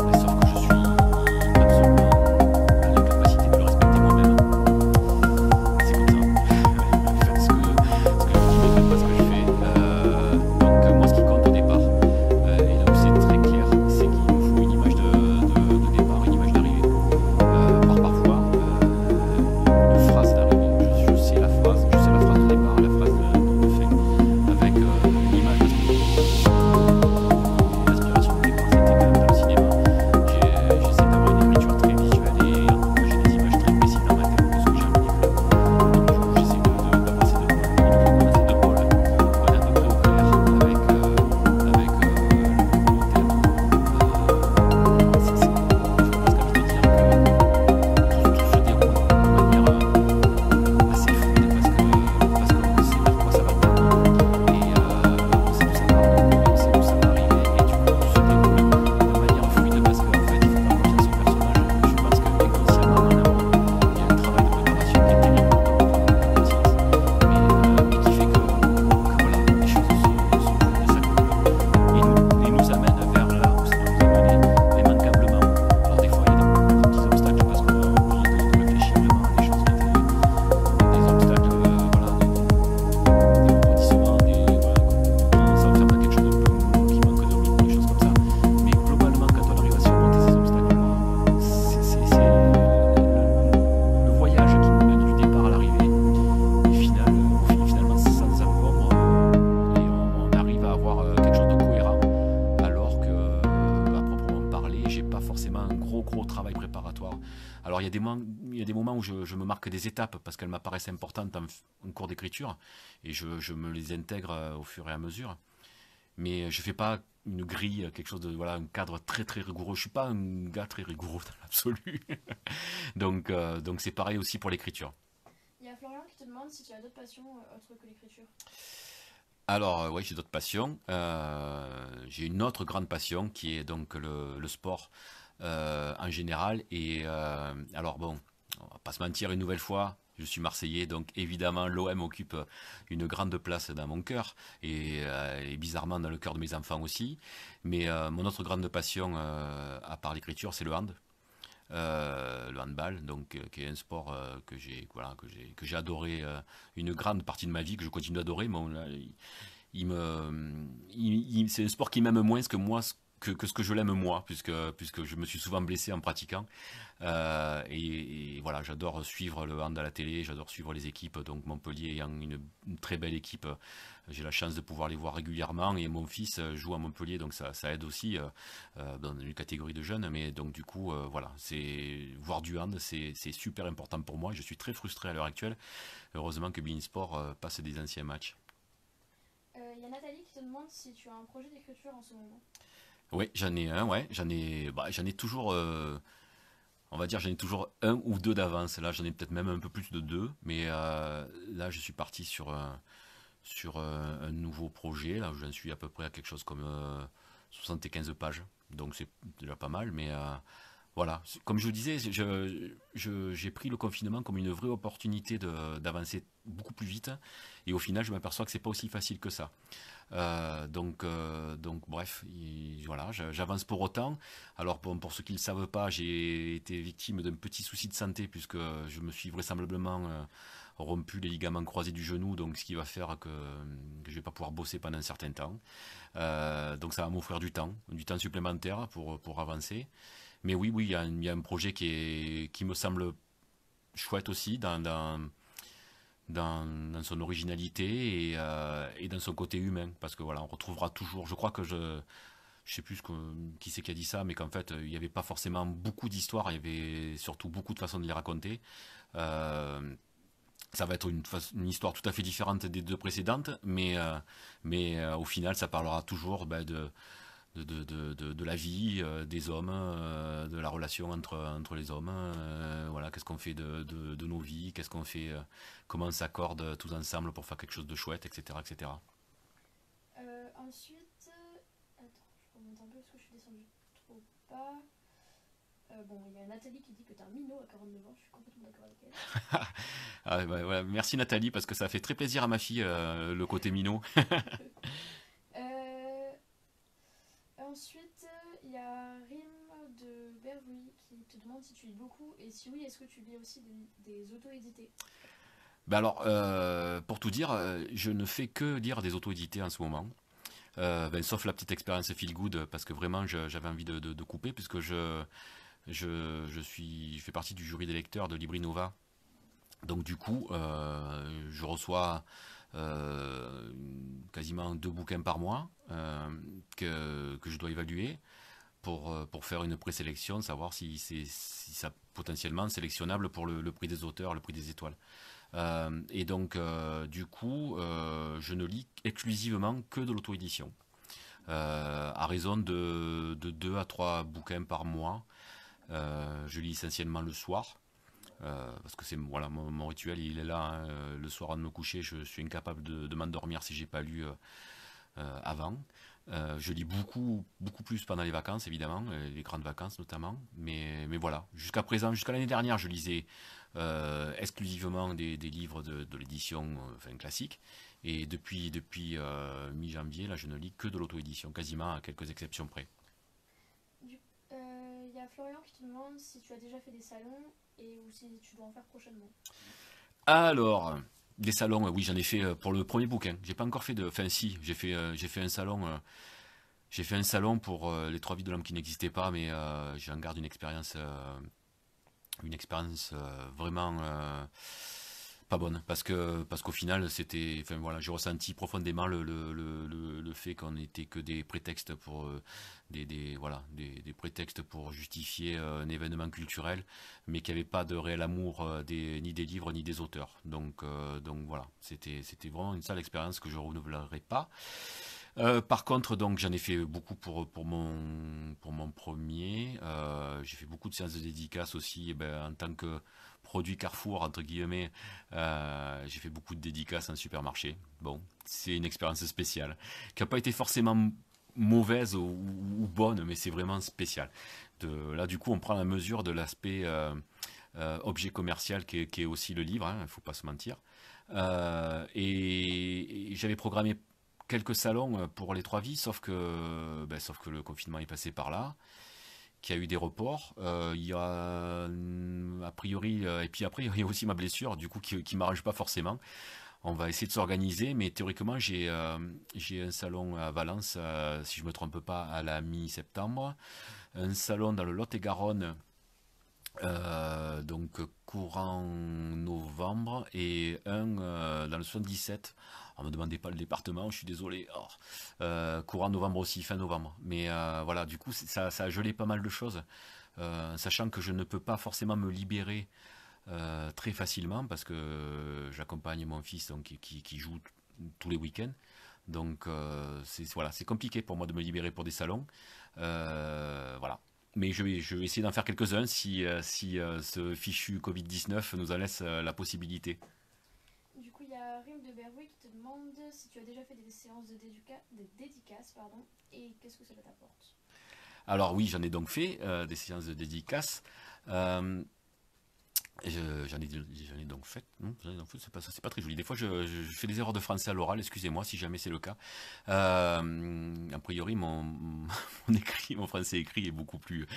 Mais sauf que je suis absolument à l'incapacité de le respecter moi-même. C'est comme ça. Faites ce que je dis, mais faites pas ce que je fais. Donc moi, ce qui compte au départ, et là où c'est très clair, c'est qu'il me faut une image de départ, une image d'arrivée. Voire parfois une phrase d'arrivée. Je sais la phrase de départ, la phrase de fin, avec une image parce que l'inspiration de départ c'était quand même dans le cinéma. J'essaie d'avoir une écriture très visuelle et j'ai des images très précises dans ma tête de ce que j'ai envie d'écrire. Donc du coup j'essaie d'avancer de il faut qu'on essaie de pôle, on est à peu près au clair avec le thème. J'ai presque envie de dire que tout se déroule de manière assez fluide parce qu'on sait vers quoi ça va tendre et on sait où ça part et on sait où ça va arriver et du coup tout se déroule de manière fluide parce qu'en fait il faut faire confiance au personnage. Je pense que inconsciemment en amont il y a un travail de préparation qui est terrible pour prendre conscience mais qui fait que voilà, les choses se jouent et s'accumulent et nous amènent vers là où ça doit nous amener immanquablement. Alors des fois il y a des petits obstacles parce qu'on a oublié de réfléchir vraiment à des choses qui étaient des obstacles, voilà, des rebondissements, voilà, qu'on s'enferme dans quelque chose de peu mou, qui manque de rythme, des choses comme ça. Mais globalement, quand on arrive à surmonter ces obstacles-là, c'est le voyage qui nous mène du départ à l'arrivée. Et finalement, ça nous encombre et on arrive à avoir quelque chose de cohérent. Alors que, à proprement parler, j'ai pas forcément un gros travail préparatoire. Alors il y a des moments où je me marque des étapes parce qu'elles m'apparaissent importantes en cours d'écriture et je me les intègre au fur et à mesure. Mais je fais pas une grille, quelque chose de voilà, un cadre très rigoureux. Je suis pas un gars très rigoureux dans l'absolu. Donc c'est pareil aussi pour l'écriture. Il y a Florian qui te demande si tu as d'autres passions autres que l'écriture. Alors, oui, j'ai d'autres passions. J'ai une autre grande passion qui est donc le sport en général. Et alors, bon, on va pas se mentir une nouvelle fois, je suis Marseillais, donc évidemment l'OM occupe une grande place dans mon cœur et bizarrement dans le cœur de mes enfants aussi. Mais mon autre grande passion, à part l'écriture, c'est le hand. Le handball, donc qui est un sport que j'ai voilà, que j'ai adoré une grande partie de ma vie, que je continue d'adorer. Bon, là, c'est un sport qui m'aime moins que moi que ce que je l'aime moi, puisque je me suis souvent blessé en pratiquant. Et voilà, j'adore suivre le hand à la télé, j'adore suivre les équipes. Donc Montpellier ayant une très belle équipe, j'ai la chance de pouvoir les voir régulièrement. Et mon fils joue à Montpellier, donc ça aide aussi dans une catégorie de jeunes. Mais donc du coup, voilà, c'est voir du hand, c'est super important pour moi. Je suis très frustré à l'heure actuelle. Heureusement que Bein Sport passe des anciens matchs. Il y a Nathalie qui te demande si tu as un projet d'écriture en ce moment. Oui, j'en ai un, ouais, j'en ai toujours. On va dire j'en ai toujours un ou deux d'avance. Là, j'en ai peut-être même un peu plus de deux, mais là, je suis parti sur un nouveau projet. Là, j'en suis à peu près à quelque chose comme 75 pages, donc c'est déjà pas mal. Mais voilà, comme je vous disais, j'ai pris le confinement comme une vraie opportunité d'avancer beaucoup plus vite, et au final, je m'aperçois que c'est pas aussi facile que ça. Donc bref, voilà, j'avance pour autant. Alors pour ceux qui ne le savent pas, j'ai été victime d'un petit souci de santé puisque je me suis vraisemblablement rompu les ligaments croisés du genou, donc ce qui va faire que je vais pas pouvoir bosser pendant un certain temps. Donc ça va m'offrir du temps supplémentaire pour avancer. Mais oui, oui, il y a un projet qui me semble chouette aussi dans son originalité et dans son côté humain. Parce que voilà, on retrouvera toujours. Je crois que je sais plus qui c'est qui a dit ça, mais qu'en fait, il n'y avait pas forcément beaucoup d'histoires, il y avait surtout beaucoup de façons de les raconter. Euh, Ça va être une histoire tout à fait différente des deux précédentes, mais au final, ça parlera toujours de la vie des hommes, de la relation entre les hommes. Voilà, qu'est-ce qu'on fait de nos vies, qu'est-ce qu'on fait, comment on s'accorde tous ensemble pour faire quelque chose de chouette, etc. etc. Ensuite, attends, je remonte un peu parce que je suis descendue trop bas. Bon, il y a Nathalie qui dit que t'es un minot à 49 ans, je suis complètement d'accord avec elle. Ah, bah, voilà. Merci Nathalie, parce que ça fait très plaisir à ma fille, le côté minot. Euh, Ensuite, il y a Rim de Bervouille qui te demande si tu lis beaucoup et si oui, est-ce que tu lis aussi des auto-édités. Bah alors, pour tout dire, je ne fais que lire des auto-édités en ce moment. Ben, sauf la petite expérience Feel Good, parce que vraiment j'avais envie de couper, puisque je fais partie du jury des lecteurs de Librinova. Donc du coup, je reçois euh, quasiment 2 bouquins par mois que je dois évaluer pour faire une présélection, savoir si ça potentiellement sélectionnable pour le prix des auteurs, le prix des étoiles. Et donc, du coup, je ne lis exclusivement que de l'auto-édition, à raison de 2 à 3 bouquins par mois. Je lis essentiellement le soir, parce que c'est voilà, mon rituel, il est là, hein. Le soir avant de me coucher, je suis incapable de m'endormir si j'ai pas lu avant. Je lis beaucoup plus pendant les vacances, évidemment, les grandes vacances notamment. Mais voilà, jusqu'à présent, jusqu'à l'année dernière, je lisais exclusivement des livres de l'édition enfin, classique. Et depuis mi-janvier, là, je ne lis que de l'auto-édition, quasiment à quelques exceptions près. Il y a Florian qui te demande si tu as déjà fait des salons et ou si tu dois en faire prochainement. Alors, des salons, oui, j'en ai fait pour le premier bouquin. J'ai pas encore fait de. Enfin, si, j'ai fait un salon. J'ai fait un salon pour les trois vies de l'homme qui n'existaient pas, mais j'en garde une expérience vraiment pas bonne, parce qu'au final, c'était. Enfin voilà, j'ai ressenti profondément le fait qu'on n'était que des prétextes pour voilà, des prétextes pour justifier un événement culturel, mais qu'il n'y avait pas de réel amour ni des livres ni des auteurs. Donc voilà, c'était vraiment une sale expérience que je ne renouvellerai pas. Par contre, donc j'en ai fait beaucoup pour mon premier. J'ai fait beaucoup de séances de dédicaces aussi, eh ben, en tant que produit Carrefour entre guillemets. J'ai fait beaucoup de dédicaces en supermarché. Bon, c'est une expérience spéciale qui n'a pas été forcément mauvaise ou bonne, mais c'est vraiment spécial. Là, du coup, on prend la mesure de l'aspect objet commercial qui est aussi le livre. Il ne faut pas se mentir. Et j'avais programmé quelques salons pour les trois vies, sauf que le confinement est passé par là, qu'il y a eu des reports. Il y a a priori, et puis après il y a aussi ma blessure, du coup qui m'arrange pas forcément. On va essayer de s'organiser, mais théoriquement, j'ai un salon à Valence, si je me trompe pas, à la mi-septembre. Un salon dans le Lot-et-Garonne, donc courant novembre, et un dans le 77. On me demandait pas le département, je suis désolé. Oh. Courant novembre aussi, fin novembre. Mais voilà, du coup, ça a gelé pas mal de choses. Sachant que je ne peux pas forcément me libérer très facilement parce que j'accompagne mon fils donc, qui joue tous les week-ends. Donc c'est voilà, c'est compliqué pour moi de me libérer pour des salons. Voilà. Mais je vais essayer d'en faire quelques-uns si ce fichu Covid-19 nous en laisse la possibilité. Du coup, il y a Rim de Berwick qui te demande si tu as déjà fait des séances de dédicaces, pardon, et qu'est-ce que cela t'apporte. Alors oui, j'en ai donc fait des séances de dédicaces. Euh, j'en ai donc fait. Non, j'en ai donc fait, c'est pas très joli. Des fois, je fais des erreurs de français à l'oral, excusez-moi si jamais c'est le cas. A priori, mon écrit, mon français écrit est beaucoup plus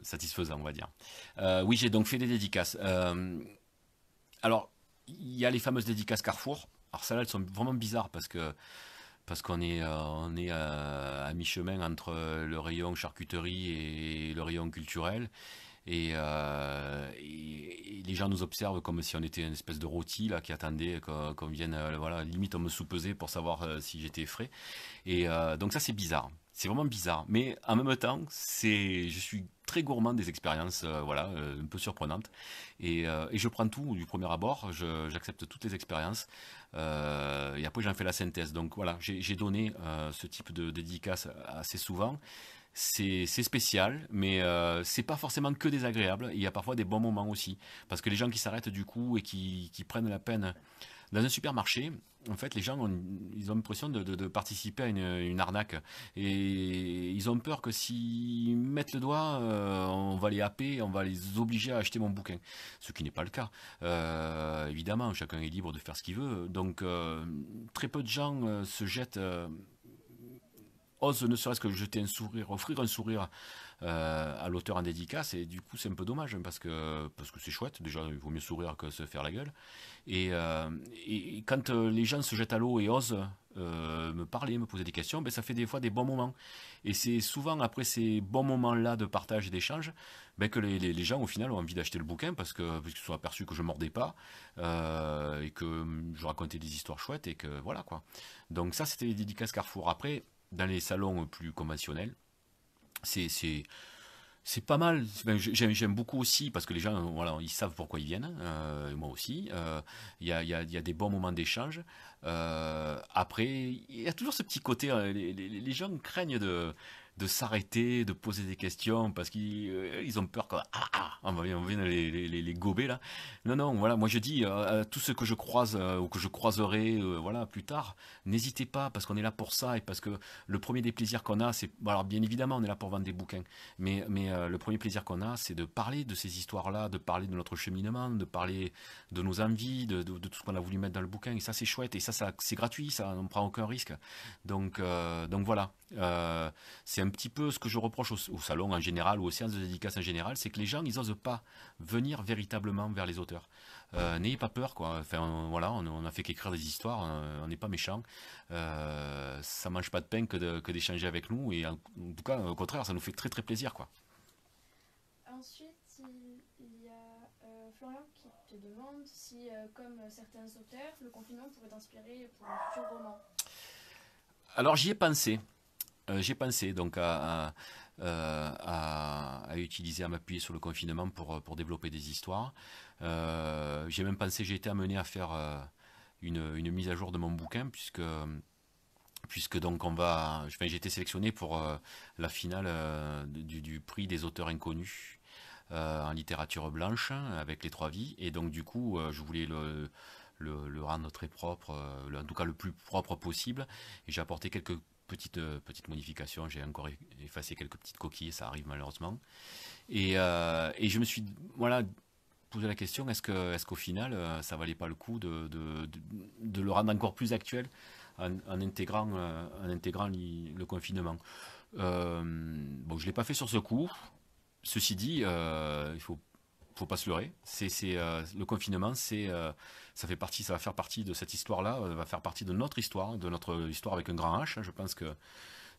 satisfaisant, on va dire. Oui, j'ai donc fait des dédicaces. Alors, il y a les fameuses dédicaces Carrefour. Alors, celles-là, elles sont vraiment bizarres parce on est à mi-chemin entre le rayon charcuterie et le rayon culturel. Et les gens nous observent comme si on était une espèce de rôti là qui attendait qu'on vienne, voilà, limite on me sous-pesait pour savoir si j'étais frais. Donc ça c'est bizarre, c'est vraiment bizarre. Mais en même temps, je suis très gourmand des expériences, voilà, un peu surprenantes. Et je prends tout du premier abord, j'accepte toutes les expériences. Et après j'en fais la synthèse. Donc voilà, j'ai donné ce type de dédicace assez souvent. C'est spécial, mais c'est pas forcément que désagréable. Il y a parfois des bons moments aussi. Parce que les gens qui s'arrêtent du coup et qui prennent la peine dans un supermarché, en fait, les gens ils ont l'impression de participer à une arnaque. Et ils ont peur que s'ils mettent le doigt, on va les happer, on va les obliger à acheter mon bouquin. Ce qui n'est pas le cas. Évidemment, chacun est libre de faire ce qu'il veut. Donc, très peu de gens se jettent ose ne serait-ce que jeter un sourire, offrir un sourire à l'auteur en dédicace, et du coup c'est un peu dommage hein, parce que c'est chouette, déjà il vaut mieux sourire que se faire la gueule. Et quand les gens se jettent à l'eau et osent me parler, me poser des questions, ben, ça fait des fois des bons moments. Et c'est souvent après ces bons moments-là de partage et d'échange ben, que les gens au final ont envie d'acheter le bouquin parce qu'ils sont aperçus que je mordais pas et que je racontais des histoires chouettes et que voilà quoi. Donc ça c'était les dédicaces Carrefour. Après, dans les salons plus conventionnels, c'est c'est c'est pas mal. Ben, j'aime beaucoup aussi parce que les gens, voilà, ils savent pourquoi ils viennent. Moi aussi. Il y a des bons moments d'échange. Après, il y a toujours ce petit côté. Les gens craignent de s'arrêter, de poser des questions parce qu'ils ont peur on vient les gober là. Non, non, voilà, moi je dis à tous ceux que je croise ou que je croiserai voilà, plus tard, n'hésitez pas parce qu'on est là pour ça et parce que le premier des plaisirs qu'on a, c'est. Bon, alors bien évidemment, on est là pour vendre des bouquins, mais le premier plaisir qu'on a, c'est de parler de ces histoires-là, de parler de notre cheminement, de parler de nos envies, de tout ce qu'on a voulu mettre dans le bouquin. Et ça, c'est chouette. Et ça c'est gratuit, ça, on ne prend aucun risque. Donc voilà. C'est un petit peu ce que je reproche au salon en général ou aux séances de dédicace en général, c'est que les gens, ils osent pas venir véritablement vers les auteurs. N'ayez pas peur, quoi. Enfin, voilà, on a fait qu'écrire des histoires, on n'est pas méchants. Ça mange pas de pain que d'échanger avec nous, et en tout cas, au contraire, ça nous fait très très plaisir, quoi. Ensuite, il y a Florian qui te demande si, comme certains auteurs, le confinement pourrait t'inspirer pour un futur roman. Alors j'y ai pensé donc à utiliser, à m'appuyer sur le confinement pour développer des histoires. J'ai même pensé, j'ai été amené à faire une mise à jour de mon bouquin puisque donc enfin, j'ai été sélectionné pour la finale du prix des auteurs inconnus en littérature blanche avec les trois vies, et donc du coup je voulais le rendre très propre, en tout cas le plus propre possible, et j'ai apporté quelques petites modifications, j'ai encore effacé quelques petites coquilles, ça arrive malheureusement, et je me suis voilà posé la question, est-ce qu'au final ça valait pas le coup de le rendre encore plus actuel en intégrant le confinement. Bon, je l'ai pas fait sur ce coup. Ceci dit, il faut faut pas se leurrer. Le confinement, ça va faire partie de cette histoire-là, va faire partie de notre histoire avec un grand H. Je pense que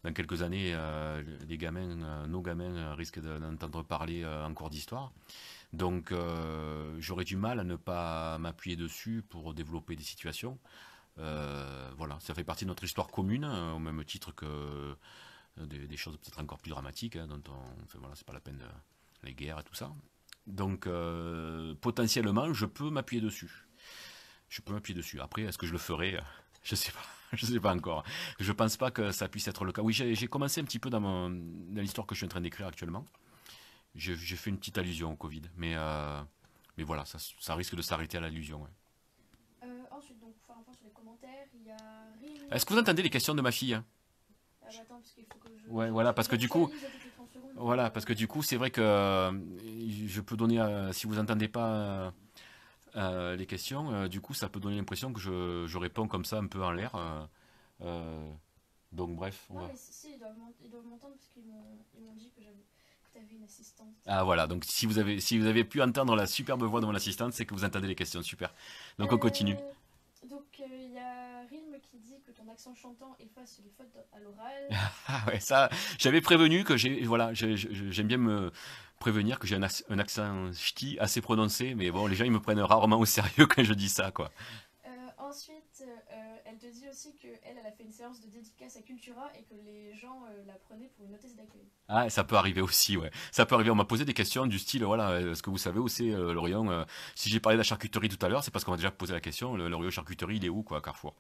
dans quelques années, les gamins, nos gamins risquent d'entendre parler encore d'histoire. Donc j'aurais du mal à ne pas m'appuyer dessus pour développer des situations. Voilà, ça fait partie de notre histoire commune, au même titre que des choses peut-être encore plus dramatiques, hein, enfin, voilà, c'est pas la peine les guerres et tout ça. Donc potentiellement, je peux m'appuyer dessus. Je peux m'appuyer dessus. Après, est-ce que je le ferai? Je sais pas. Je sais pas encore. Je pense pas que ça puisse être le cas. Oui, j'ai commencé un petit peu dans l'histoire que je suis en train d'écrire actuellement. J'ai fait une petite allusion au Covid, mais voilà, ça risque de s'arrêter à l'allusion. Ouais. Ensuite, donc, pour faire un point sur les commentaires, il y a Rim. Est-ce que vous entendez les questions de ma fille, hein? Bah, attends, parce qu'il faut que Ouais, voilà, parce que du coup, j'actualise toutes les 30 secondes. voilà, parce que du coup, c'est vrai que je peux donner, si vous entendez pas les questions, du coup, ça peut donner l'impression que je réponds comme ça un peu en l'air. Euh, donc bref, on Non, va. mais si, ils doivent m'entendre parce qu'ils m'ont dit que t'avais une assistante. Ah voilà, donc si vous avez pu entendre la superbe voix de mon assistante, c'est que vous entendez les questions, super. Donc on continue. Donc, il y a Rim qui dit que ton accent chantant efface les fautes à l'oral. Ah ouais, ça, j'avais prévenu que voilà, j'aime bien me prévenir que j'ai un accent ch'ti assez prononcé, mais bon, les gens ils me prennent rarement au sérieux quand je dis ça, quoi. Ensuite, elle te dit aussi qu'elle a fait une séance de dédicace à Cultura et que les gens la prenaient pour une hôtesse d'accueil. Ah, ça peut arriver aussi, ouais. Ça peut arriver. On m'a posé des questions du style, voilà, est-ce que vous savez où c'est le rayon si j'ai parlé de la charcuterie tout à l'heure, c'est parce qu'on m'a déjà posé la question, le rayon charcuterie, il est où, quoi, à Carrefour?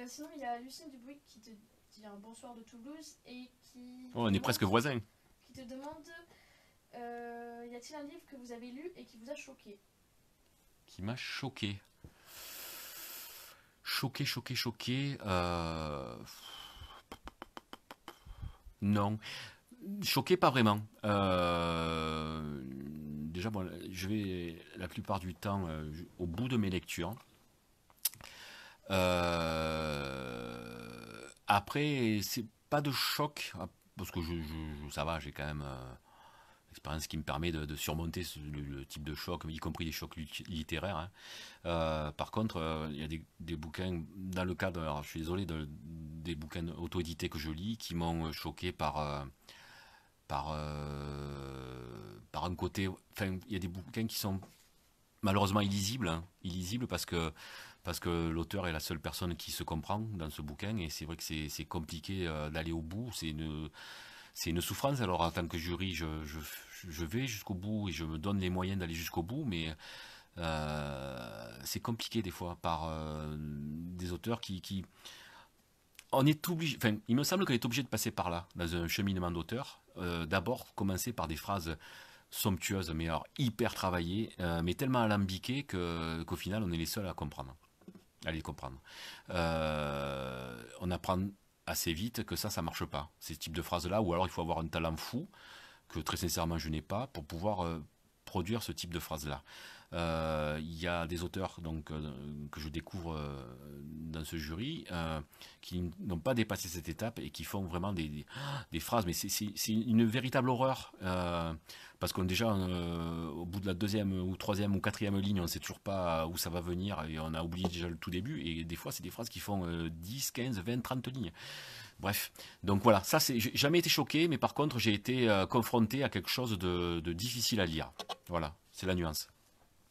Sinon, il y a Lucien Dubuis qui te dit un bonsoir de Toulouse et Oh, on est presque voisins. qui te demande y a-t-il un livre que vous avez lu et qui vous a choqué? Qui m'a choqué. Choqué, choqué, choqué. Non. Choqué, pas vraiment. Déjà, bon, je vais la plupart du temps au bout de mes lectures. Après, c'est pas de choc, parce que ça va, j'ai quand même l'expérience qui me permet de surmonter le type de choc, y compris des chocs littéraires, hein. Par contre, il y a des bouquins, dans le cadre, alors je suis désolé, des bouquins auto-édités que je lis, qui m'ont choqué par un côté. Enfin, il y a des bouquins qui sont malheureusement illisibles, hein. Illisibles parce que l'auteur est la seule personne qui se comprend dans ce bouquin, et c'est vrai que c'est compliqué d'aller au bout. C'est une souffrance. Alors en tant que jury, je vais jusqu'au bout et je me donne les moyens d'aller jusqu'au bout, mais c'est compliqué des fois par des auteurs qui on est obligé, enfin, il me semble qu'on est obligé de passer par là, dans un cheminement d'auteur. D'abord, commencer par des phrases somptueuses, mais alors hyper travaillées, mais tellement alambiquées qu'au final, on est les seuls à les comprendre. On apprend assez vite que ça marche pas, ces types de phrases-là, ou alors il faut avoir un talent fou, que très sincèrement je n'ai pas, pour pouvoir produire ce type de phrases-là. Il y a des auteurs donc, que je découvre dans ce jury qui n'ont pas dépassé cette étape et qui font vraiment des phrases, mais c'est une véritable horreur. Parce qu'on déjà, au bout de la deuxième ou troisième ou quatrième ligne, on ne sait toujours pas où ça va venir et on a oublié déjà le tout début. Et des fois, c'est des phrases qui font 10, 15, 20, 30 lignes. Bref, donc voilà, ça j'ai jamais été choqué, mais par contre j'ai été confronté à quelque chose de difficile à lire. Voilà, c'est la nuance.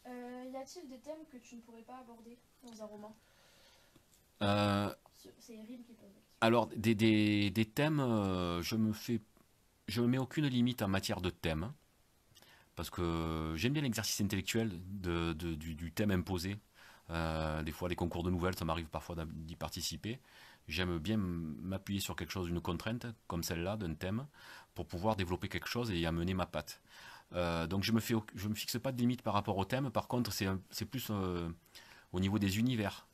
Y a-t-il des thèmes que tu ne pourrais pas aborder dans un roman? Euh, C'est Rim qui pose la question. alors des thèmes, je me mets aucune limite en matière de thème, parce que j'aime bien l'exercice intellectuel du thème imposé. Des fois, les concours de nouvelles, ça m'arrive parfois d'y participer. J'aime bien m'appuyer sur quelque chose, une contrainte comme celle-là, d'un thème, pour pouvoir développer quelque chose et y amener ma patte. Donc je me fixe pas de limite par rapport au thème. Par contre, c'est plus au niveau des univers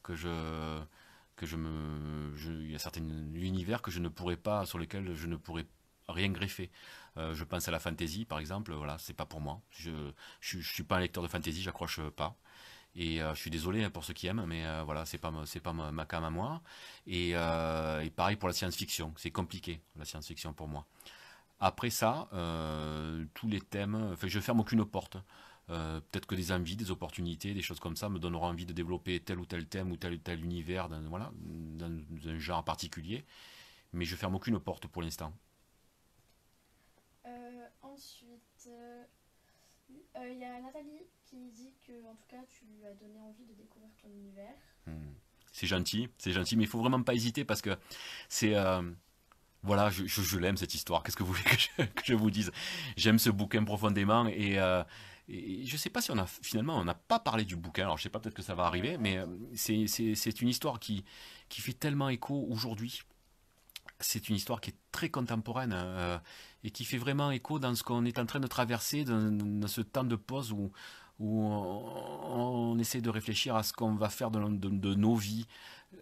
il y a certains univers que je ne pourrais pas, sur lesquels je ne pourrais rien greffer. Je pense à la fantasy, par exemple. Voilà, c'est pas pour moi. Je suis pas un lecteur de fantasy, j'accroche pas. Et je suis désolé pour ceux qui aiment, mais voilà, c'est pas ma came à moi. Et pareil pour la science-fiction, c'est compliqué la science-fiction pour moi. Après ça, tous les thèmes, enfin, je ferme aucune porte. Peut-être que des envies, des opportunités, des choses comme ça me donneront envie de développer tel ou tel thème ou tel univers voilà, dans un genre particulier. Mais je ferme aucune porte pour l'instant. Ensuite, il y a Nathalie qui dit que en tout cas tu lui as donné envie de découvrir ton univers. Hmm. C'est gentil, mais il faut vraiment pas hésiter parce que c'est voilà, je l'aime cette histoire. Qu'est-ce que vous voulez que je vous dise? J'aime ce bouquin profondément et je sais pas si finalement on n'a pas parlé du bouquin. Alors je sais pas, peut-être que ça va arriver, mais c'est une histoire qui fait tellement écho aujourd'hui. C'est une histoire qui est très contemporaine et qui fait vraiment écho dans ce qu'on est en train de traverser, dans ce temps de pause où on essaie de réfléchir à ce qu'on va faire de nos vies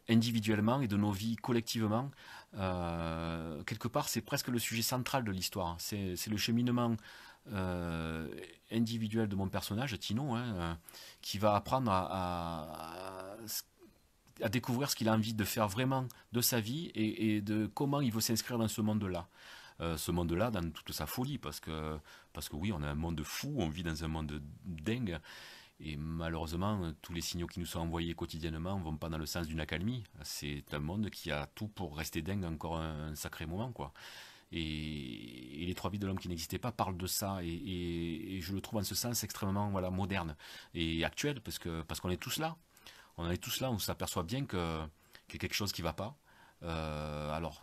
individuellement et de nos vies collectivement. Quelque part, c'est presque le sujet central de l'histoire. C'est le cheminement euh, individuel de mon personnage, Tino, hein, qui va apprendre à découvrir ce qu'il a envie de faire vraiment de sa vie et de comment il veut s'inscrire dans ce monde-là. Ce monde-là dans toute sa folie, parce que oui, on a un monde fou, on vit dans un monde dingue, et malheureusement, tous les signaux qui nous sont envoyés quotidiennement ne vont pas dans le sens d'une accalmie. C'est un monde qui a tout pour rester dingue encore un sacré moment, quoi. Et les trois vies de l'homme qui n'existaient pas parlent de ça, et je le trouve en ce sens extrêmement voilà, moderne et actuel, parce qu'on est tous là. On est tous là, on s'aperçoit bien qu'il y a quelque chose qui ne va pas. Alors,